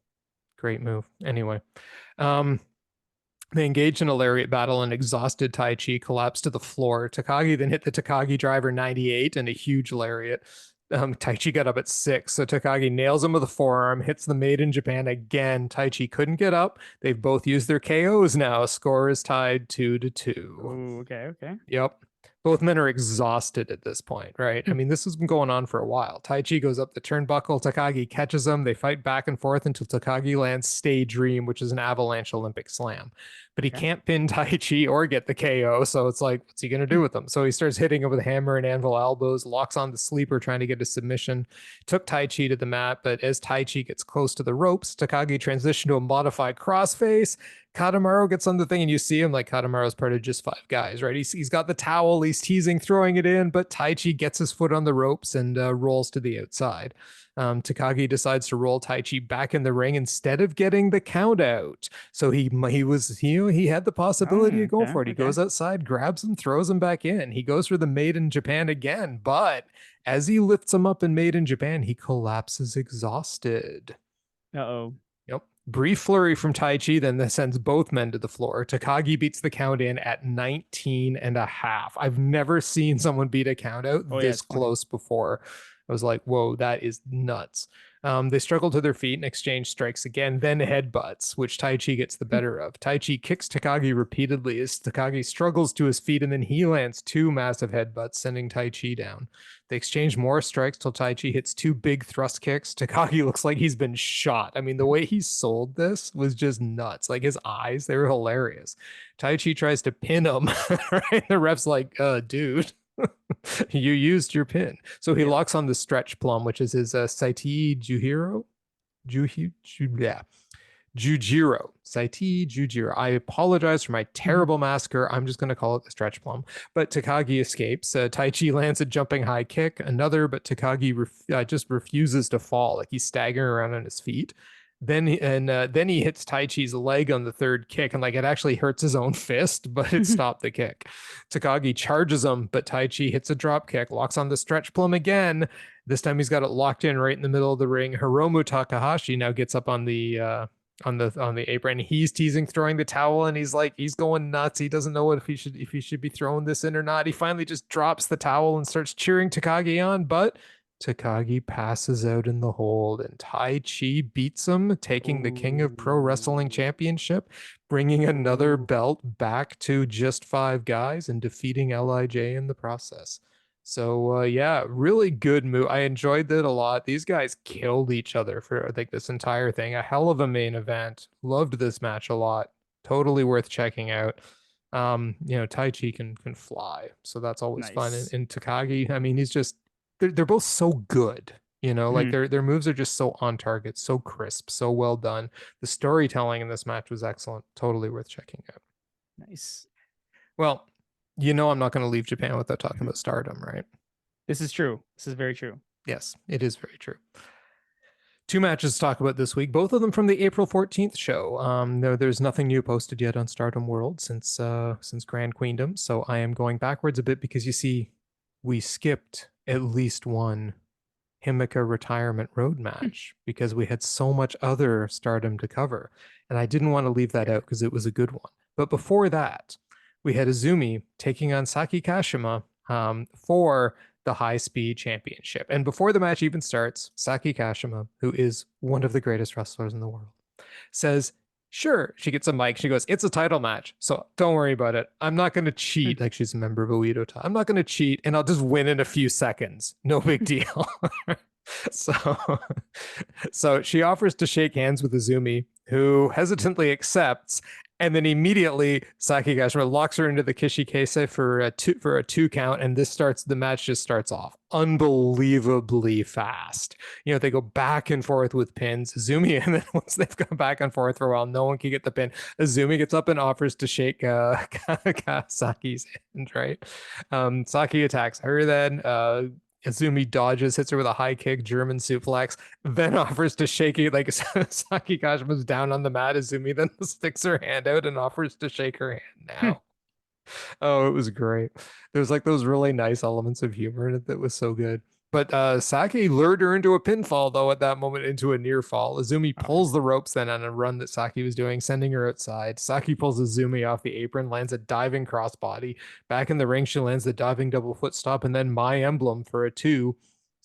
Great move. Anyway, they engaged in a lariat battle and exhausted Taichi collapsed to the floor. Takagi then hit the Takagi driver 98 and a huge lariat. Taichi got up at 6, so Takagi nails him with a forearm, hits the Made in Japan again. Taichi couldn't get up. They've both used their KOs now. Score is tied 2-2. Ooh, okay. Yep. Both men are exhausted at this point, right? I mean, this has been going on for a while. Taichi goes up the turnbuckle. Takagi catches him. They fight back and forth until Takagi lands Stay Dream, which is an avalanche Olympic slam. But he can't pin Taichi or get the KO. So it's like, what's he going to do with him? So he starts hitting him with hammer and anvil elbows, locks on the sleeper, trying to get a submission. Took Taichi to the mat. But as Taichi gets close to the ropes, Takagi transitioned to a modified crossface. Katamaru gets on the thing and you see him like Katamaru's part of just 5 guys, right? He's got the towel, he's teasing, throwing it in, but Taichi gets his foot on the ropes and rolls to the outside. Takagi decides to roll Taichi back in the ring instead of getting the count out. So he had the possibility to go for it. He goes outside, grabs him, throws him back in. He goes for the Made in Japan again, but as he lifts him up in Made in Japan, he collapses exhausted. Uh-oh. Yep. Brief flurry from Taichi, then that sends both men to the floor. Takagi beats the count in at 19.5. I've never seen someone beat a count out this close before. I was like, whoa, that is nuts. They struggle to their feet and exchange strikes again, then headbutts, which Taichi gets the better of. Taichi kicks Takagi repeatedly as Takagi struggles to his feet, and then he lands 2 massive headbutts, sending Taichi down. They exchange more strikes till Taichi hits 2 big thrust kicks. Takagi looks like he's been shot. I mean, the way he sold this was just nuts. Like his eyes, they were hilarious. Taichi tries to pin him, right? The ref's like, dude. You used your pin. So he locks on the stretch plum, which is his Saiti Jujiro. Jujiro. Saiti Jujiro. I apologize for my terrible massacre. I'm just going to call it the stretch plum. But Takagi escapes. Taichi lands a jumping high kick, another, but Takagi just refuses to fall. Like he's staggering around on his feet. Then he hits Taichi's leg on the third kick, and like it actually hurts his own fist, but it stopped the kick. Takagi charges him, but Taichi hits a drop kick, locks on the stretch plum again. This time he's got it locked in right in the middle of the ring. Hiromu Takahashi now gets up on the apron. He's teasing, throwing the towel, and he's going nuts. He doesn't know if he should be throwing this in or not. He finally just drops the towel and starts cheering Takagi on, but Takagi passes out in the hold, and Taichi beats him, taking the King of Pro Wrestling Championship, bringing another belt back to just 5 guys and defeating LIJ in the process. So really good move. I enjoyed that a lot. These guys killed each other for like this entire thing. A hell of a main event. Loved this match a lot. Totally worth checking out. Taichi can fly, so that's always fun. And Takagi, I mean, he's just they're both so good, like their moves are just so on target, so crisp, so well done. The storytelling in this match was excellent. Totally worth checking out. Nice. Well, I'm not going to leave Japan without talking about Stardom, right? This is true. This is very true. Yes, it is very true. 2 matches to talk about this week, both of them from the April 14th show. There's nothing new posted yet on Stardom World since Grand Queendom, so I am going backwards a bit because you see, we skipped at least one Himika retirement road match because we had so much other Stardom to cover, and I didn't want to leave that out because it was a good one. But before that, we had Azumi taking on Saki Kashima for the High Speed Championship. And before the match even starts, Saki Kashima, who is one of the greatest wrestlers in the world, says, sure, she gets a mic. She goes, it's a title match, so don't worry about it. I'm not going to cheat. Like she's a member of Oedo. I'm not going to cheat, and I'll just win in a few seconds. No big deal. So she offers to shake hands with Azumi, who hesitantly accepts. And then immediately Saki Kashima locks her into the Kishikese for a two count, and the match just starts off unbelievably fast. They go back and forth with pins. Azumi, and then once they've gone back and forth for a while, no one can get the pin. Azumi gets up and offers to shake Saki's hand, right? Saki attacks her then. Azumi dodges, hits her with a high kick, German suplex, then offers to shake it like Saki Kashima's down on the mat. Azumi then sticks her hand out and offers to shake her hand now. Oh, it was great. There's like those really nice elements of humor in it that was so good. But Saki lured her into a pinfall, though, at that moment, into a near fall. Azumi pulls the ropes then on a run that Saki was doing, sending her outside. Saki pulls Azumi off the apron, lands a diving crossbody. Back in the ring, she lands the diving double foot stop, and then My Emblem for a 2.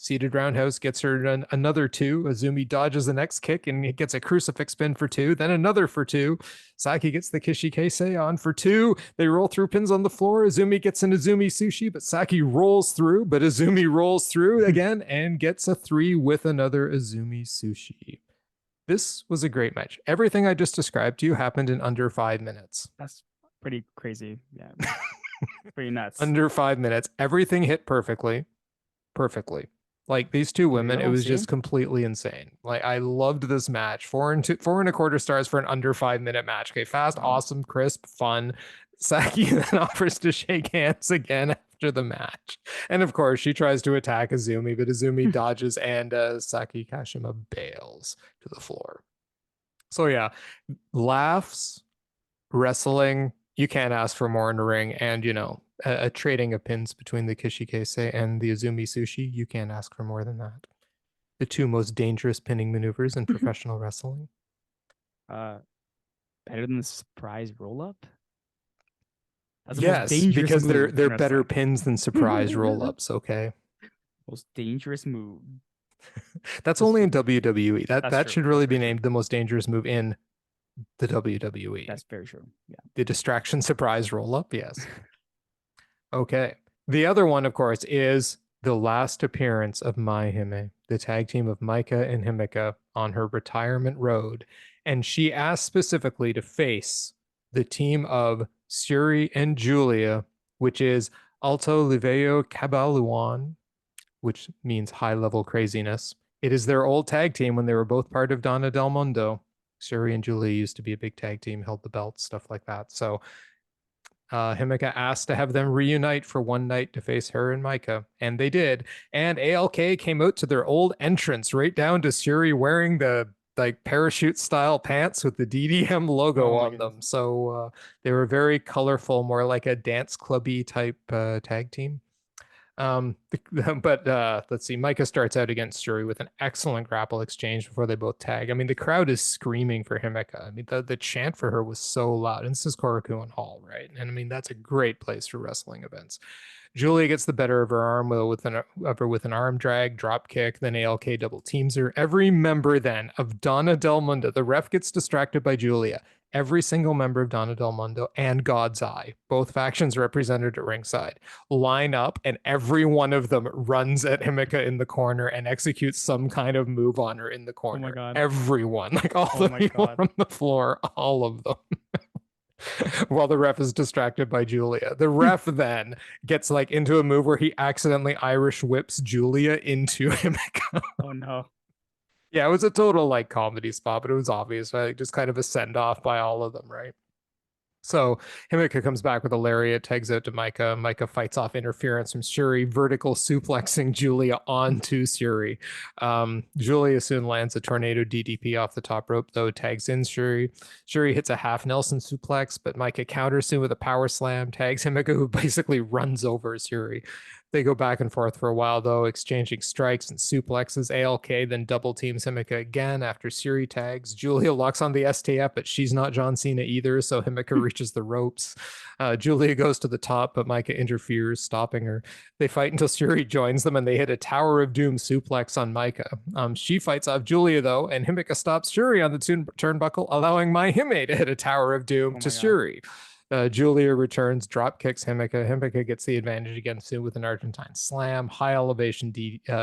Seated roundhouse gets her another 2. Azumi dodges the next kick and gets a crucifix spin for 2. Then another for 2. Saki gets the Kishikese on for 2. They roll through pins on the floor. Azumi gets an Azumi sushi, but Saki rolls through. But Azumi rolls through again and gets a 3 with another Azumi sushi. This was a great match. Everything I just described to you happened in under 5 minutes. That's pretty crazy. Yeah. Pretty nuts. Under 5 minutes. Everything hit perfectly. Like these two women, it was just completely insane. Like I loved this match. 4.25 stars for an under 5 minute match. Okay, fast, awesome, crisp, fun. Saki then offers to shake hands again after the match. And of course, she tries to attack Azumi, but Azumi dodges and Saki Kashima bails to the floor. So yeah, laughs, wrestling, you can't ask for more in the ring. And a trading of pins between the Kishikese and the Azumi sushi, you can't ask for more than that. The two most dangerous pinning maneuvers in professional wrestling. Better than the surprise roll-up? Yes, because they're better pins than surprise roll-ups, okay? Most dangerous move. That's only in WWE. That should really be named the most dangerous move in the WWE. That's very true. Yeah. The distraction surprise roll-up, yes. Okay. The other one, of course, is the last appearance of Mai Hime, the tag team of Maika and Himeka on her retirement road. And she asked specifically to face the team of Syuri and Julia, which is Alto Liveo Cabaluan, which means high-level craziness. It is their old tag team when they were both part of Donna Del Mondo. Syuri and Julia used to be a big tag team, held the belts, stuff like that. So Himeka asked to have them reunite for one night to face her and Maika, and they did. And ALK came out to their old entrance, right down to Syuri wearing the parachute style pants with the DDM logo on them. So they were very colorful, more like a dance clubby type tag team. But let's see. Maika starts out against Syuri with an excellent grapple exchange before they both tag. I mean, the crowd is screaming for Himeka. I mean, the chant for her was so loud. And this is Korakuen Hall, right? And I mean, that's a great place for wrestling events. Julia gets the better of her arm with an arm drag, drop kick, then ALK double teams her. Every member then of Donna Del Mundo, the ref gets distracted by Julia. Every single member of Donna Del Mundo and God's Eye, both factions represented at ringside, line up, and every one of them runs at Himeka in the corner and executes some kind of move on her in the corner. Oh my God. Everyone, like all the people from the floor, all of them. While the ref is distracted by Julia. The ref then gets into a move where he accidentally Irish whips Julia into Himeka. Oh no. Yeah, it was a total comedy spot, but it was obvious, right? Just kind of a send off by all of them, right? So Himeka comes back with a lariat, tags out to Maika. Maika fights off interference from Syuri, vertical suplexing Julia onto Syuri. Julia soon lands a tornado DDP off the top rope, though, tags in Syuri. Syuri hits a half Nelson suplex, but Maika counters soon with a power slam, tags Himeka, who basically runs over Syuri. They go back and forth for a while, though, exchanging strikes and suplexes. ALK then double teams Himeka again after Syuri tags. Julia locks on the STF, but she's not John Cena either, so Himeka reaches the ropes. Julia goes to the top, but Maika interferes, stopping her. They fight until Syuri joins them, and they hit a Tower of Doom suplex on Maika. She fights off Julia, though, and Himeka stops Syuri on the turnbuckle, allowing Mai Hime to hit a Tower of Doom to Syuri. Julia returns, drop kicks Himeka. Himeka gets the advantage against Sue with an Argentine slam, high elevation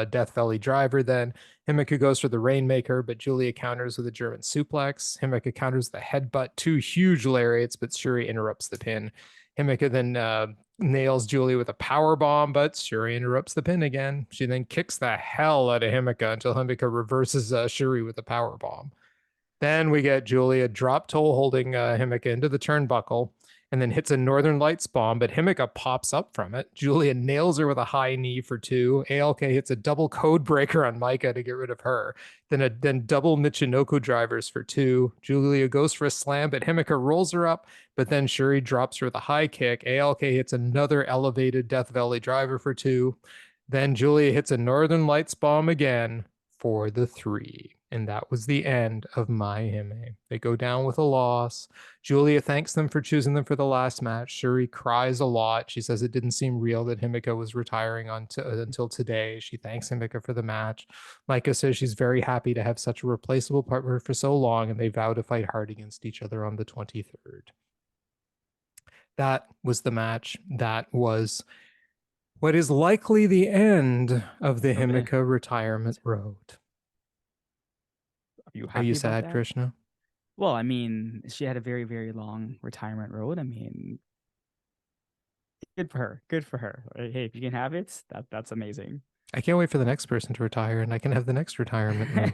Death Valley driver. Then Himeka goes for the Rainmaker, but Julia counters with a German suplex. Himeka counters the headbutt, two huge lariats, but Shuri interrupts the pin. Himeka then nails Julia with a power bomb, but Shuri interrupts the pin again. She then kicks the hell out of Himeka until Himeka reverses Shuri with a power bomb. Then we get Julia drop toe holding Himeka into the turnbuckle and then hits a Northern Lights bomb, but Himeka pops up from it. Julia nails her with a high knee for 2. ALK hits a double code breaker on Micah to get rid of her. Then double Michinoku drivers for 2. Julia goes for a slam, but Himeka rolls her up, but then Shuri drops her with a high kick. ALK hits another elevated Death Valley driver for 2. Then Julia hits a Northern Lights bomb again for the 3. And that was the end of My Hime. They go down with a loss. Julia thanks them for choosing them for the last match. Shuri cries a lot. She says it didn't seem real that Himeka was retiring until today. She thanks Himeka for the match. Micah says she's very happy to have such a replaceable partner for so long, and they vow to fight hard against each other on the 23rd. That was the match. That was what is likely the end of the Himeka retirement road. Are you sad, Krishna? Well, I mean, she had a very, very long retirement road. I mean, good for her. Good for her. Hey, if you can have it, that's amazing. I can't wait for the next person to retire, and I can have the next retirement.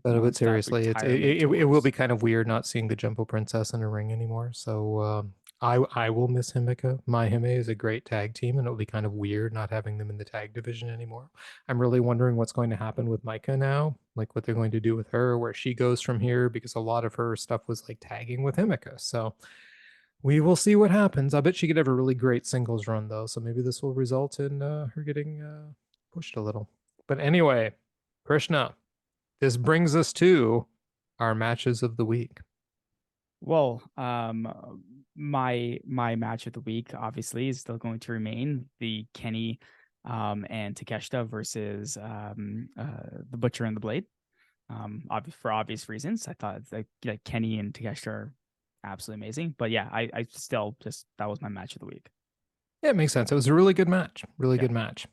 But seriously, it will be kind of weird not seeing the Jumbo Princess in a ring anymore. So I will miss Himeka. My Hime is a great tag team, and it'll be kind of weird not having them in the tag division anymore. I'm really wondering what's going to happen with Micah now, like what they're going to do with her, where she goes from here, because a lot of her stuff was like tagging with Himeka. So we will see what happens. I bet she could have a really great singles run though, so maybe this will result in her getting pushed a little. But anyway, Krishna, this brings us to our matches of the week. Well, my match of the week obviously is still going to remain the Kenny and Takeshita versus the Butcher and the Blade. For obvious reasons. I thought like Kenny and Takeshita are absolutely amazing. But yeah, I still just that was my match of the week. Yeah, it makes sense. It was a really good match. Really good match.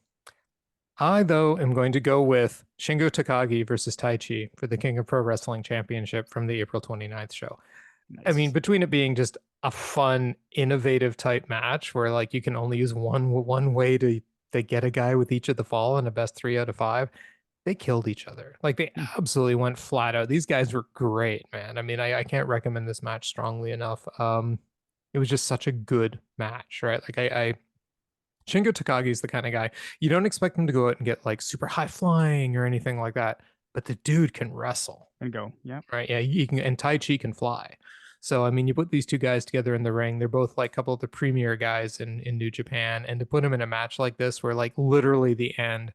I, though, am going to go with Shingo Takagi versus Taichi for the King of Pro Wrestling Championship from the April 29th show. Nice. I mean, between it being just a fun, innovative type match where like you can only use one way to get a guy with each of the fall in a best 3 out of 5, they killed each other. Like they absolutely went flat out. These guys were great, man. I mean, I can't recommend this match strongly enough. It was just such a good match, right? Like I Shingo Takagi is the kind of guy you don't expect him to go out and get like super high flying or anything like that, but the dude can wrestle and go, yeah, right, yeah, he can, and Taichi can fly. So I mean, you put these two guys together in the ring, they're both like a couple of the premier guys in New Japan, and to put them in a match like this, where like literally the end,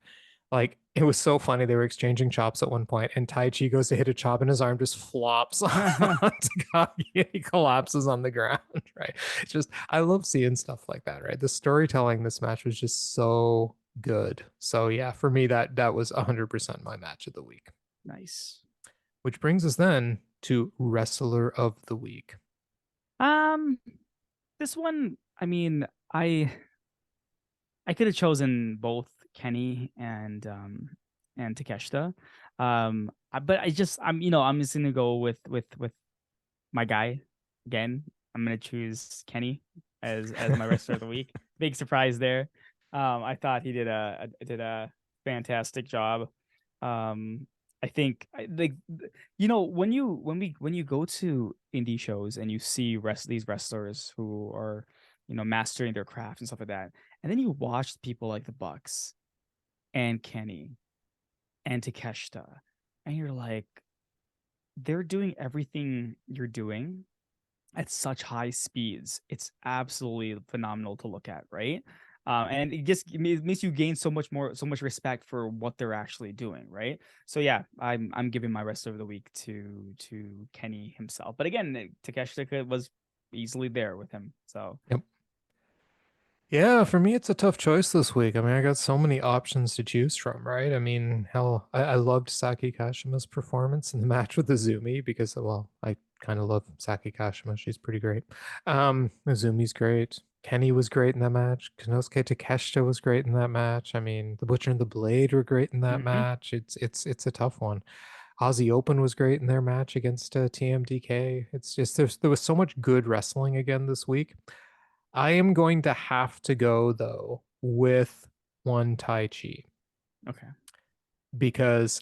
like it was so funny. They were exchanging chops at one point, and Taichi goes to hit a chop, and his arm just flops on Takagi. He collapses on the ground. Right? It's just I love seeing stuff like that. Right? The storytelling in this match was just so good. So yeah, for me that was 100% my match of the week. Nice. Which brings us then to Wrestler of the Week. This one, I mean, I could have chosen both Kenny and Takeshita. But I'm just gonna go with my guy again. I'm gonna choose Kenny as my wrestler of the week. Big surprise there. I thought he did a fantastic job. I think when you go to indie shows and you see these wrestlers who are mastering their craft and stuff like that, and then you watch people like the Bucks and Kenny and Takeshita, and you're like, they're doing everything you're doing at such high speeds. It's absolutely phenomenal to look at, right? And it makes you gain so much respect for what they're actually doing, right? So yeah, I'm giving my wrestler of the week to Kenny himself. But again, Takeshita was easily there with him. So yep. Yeah, for me, it's a tough choice this week. I mean, I got so many options to choose from, right? I mean, hell, I loved Saki Kashima's performance in the match with Izumi because, well, I Kind of love Saki Kashima. She's pretty great. Mizumi's great. Kenny was great in that match. Konosuke Takeshita was great in that match. I mean, the Butcher and the Blade were great in that Mm-hmm. match. It's a tough one. Aussie Open was great in their match against TMDK. It's just there was so much good wrestling again this week. I am going to have to go though with one Taichi Okay. because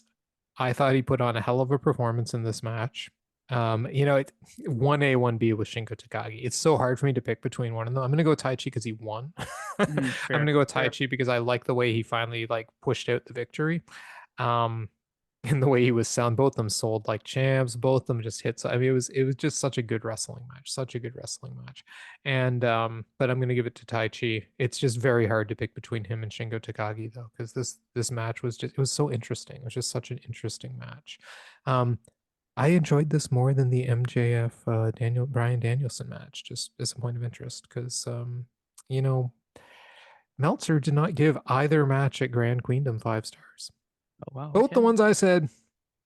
I thought he put on a hell of a performance in this match. You know, 1A, 1B with Shingo Takagi. It's so hard for me to pick between one of them. I'm gonna go Taichi because he won. I'm Fair. gonna go Fair. Taichi because I like the way he finally like pushed out the victory. Um, and the way he was sound, both of them sold like champs, both of them just hit. So I mean, it was just such a good wrestling match, such a good wrestling match. And but I'm gonna give it to Taichi. It's just very hard to pick between him and Shingo Takagi though, because this match was just, it was so interesting. It was just such an interesting match. Um, I enjoyed this more than the MJF Brian Danielson match, just as a point of interest, because you know, Meltzer did not give either match at Grand Queendom 5 stars. Oh wow. Both the Okay. ones I said,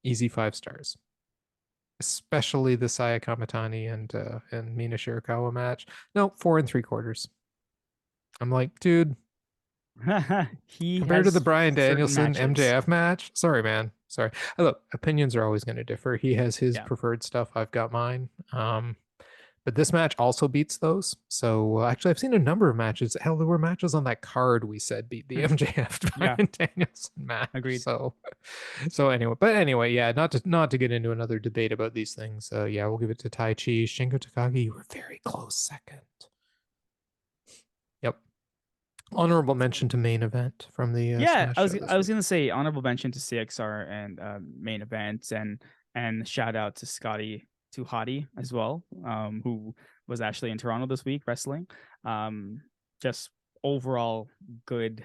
easy 5 stars. Especially the Saya Kamatani and Mina Shirakawa match. No, 4 3/4. I'm like, dude, He compared to the has Brian certain Danielson matches. MJF match, sorry, man. Sorry. Look, opinions are always going to differ. He has his Yeah. preferred stuff. I've got mine. But this match also beats those. So actually, I've seen a number of matches. Hell, there were matches on that card we said beat the MJF Yeah. Brian Danielson match. Agreed. So anyway, yeah. Not to get into another debate about these things. Yeah, we'll give it to Taichi. Shingo Takagi, you were very close second. Yep. Honorable mention to main event from the Yeah, Smash I show was this I was week. gonna say honorable mention to CXR and main events and shout out to Scotty Tuhati as well, who was actually in Toronto this week wrestling. Just overall good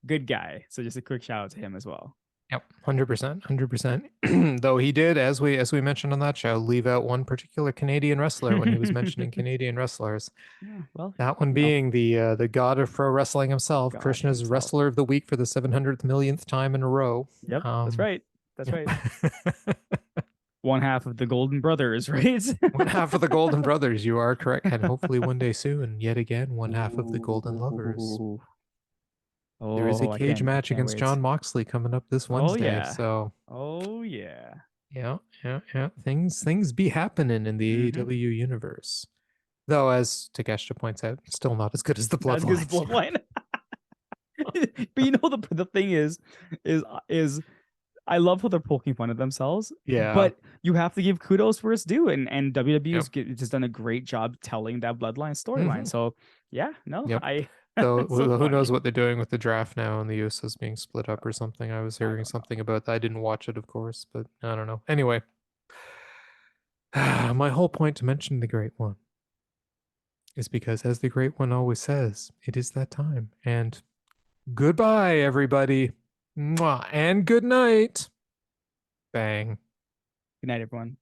good guy. So just a quick shout out to him as well. Yep, 100%, 100%. Though he did, as we mentioned on that show, leave out one particular Canadian wrestler when he was mentioning Canadian wrestlers. Yeah, well, That one you know, being the god of pro wrestling himself, God Krishna's himself. wrestler of the week for the 700th millionth time in a row. Yep, that's Um, right. That's yep. right. One half of the Golden Brothers, right? One half of the Golden Brothers, you are correct, and hopefully one day soon, yet again, one half of the Golden Lovers. Ooh. There is a Oh, cage I match can't against wait. John Moxley coming up this Oh Wednesday, yeah. so Oh yeah. yeah. Things be happening in the Mm-hmm. AEW universe. Though, as Takeshita points out, still not as good as the Not as good as Bloodlines. Bloodline. But you know the thing is I love how they're poking fun at themselves, Yeah. but you have to give kudos where it's due, and WWE Yep. has just done a great job telling that Bloodline storyline. Hmm. So yeah, no, Yep. I Though it's so who knows funny. what they're doing with the draft now and the Usos being split up or something. I was I hearing don't know. something about that. I didn't watch it, of course, but I don't know. Anyway, my whole point to mention the Great One is because, as the Great One always says, it is that time. And goodbye, everybody. Mwah, and good night. Bang. Good night, everyone.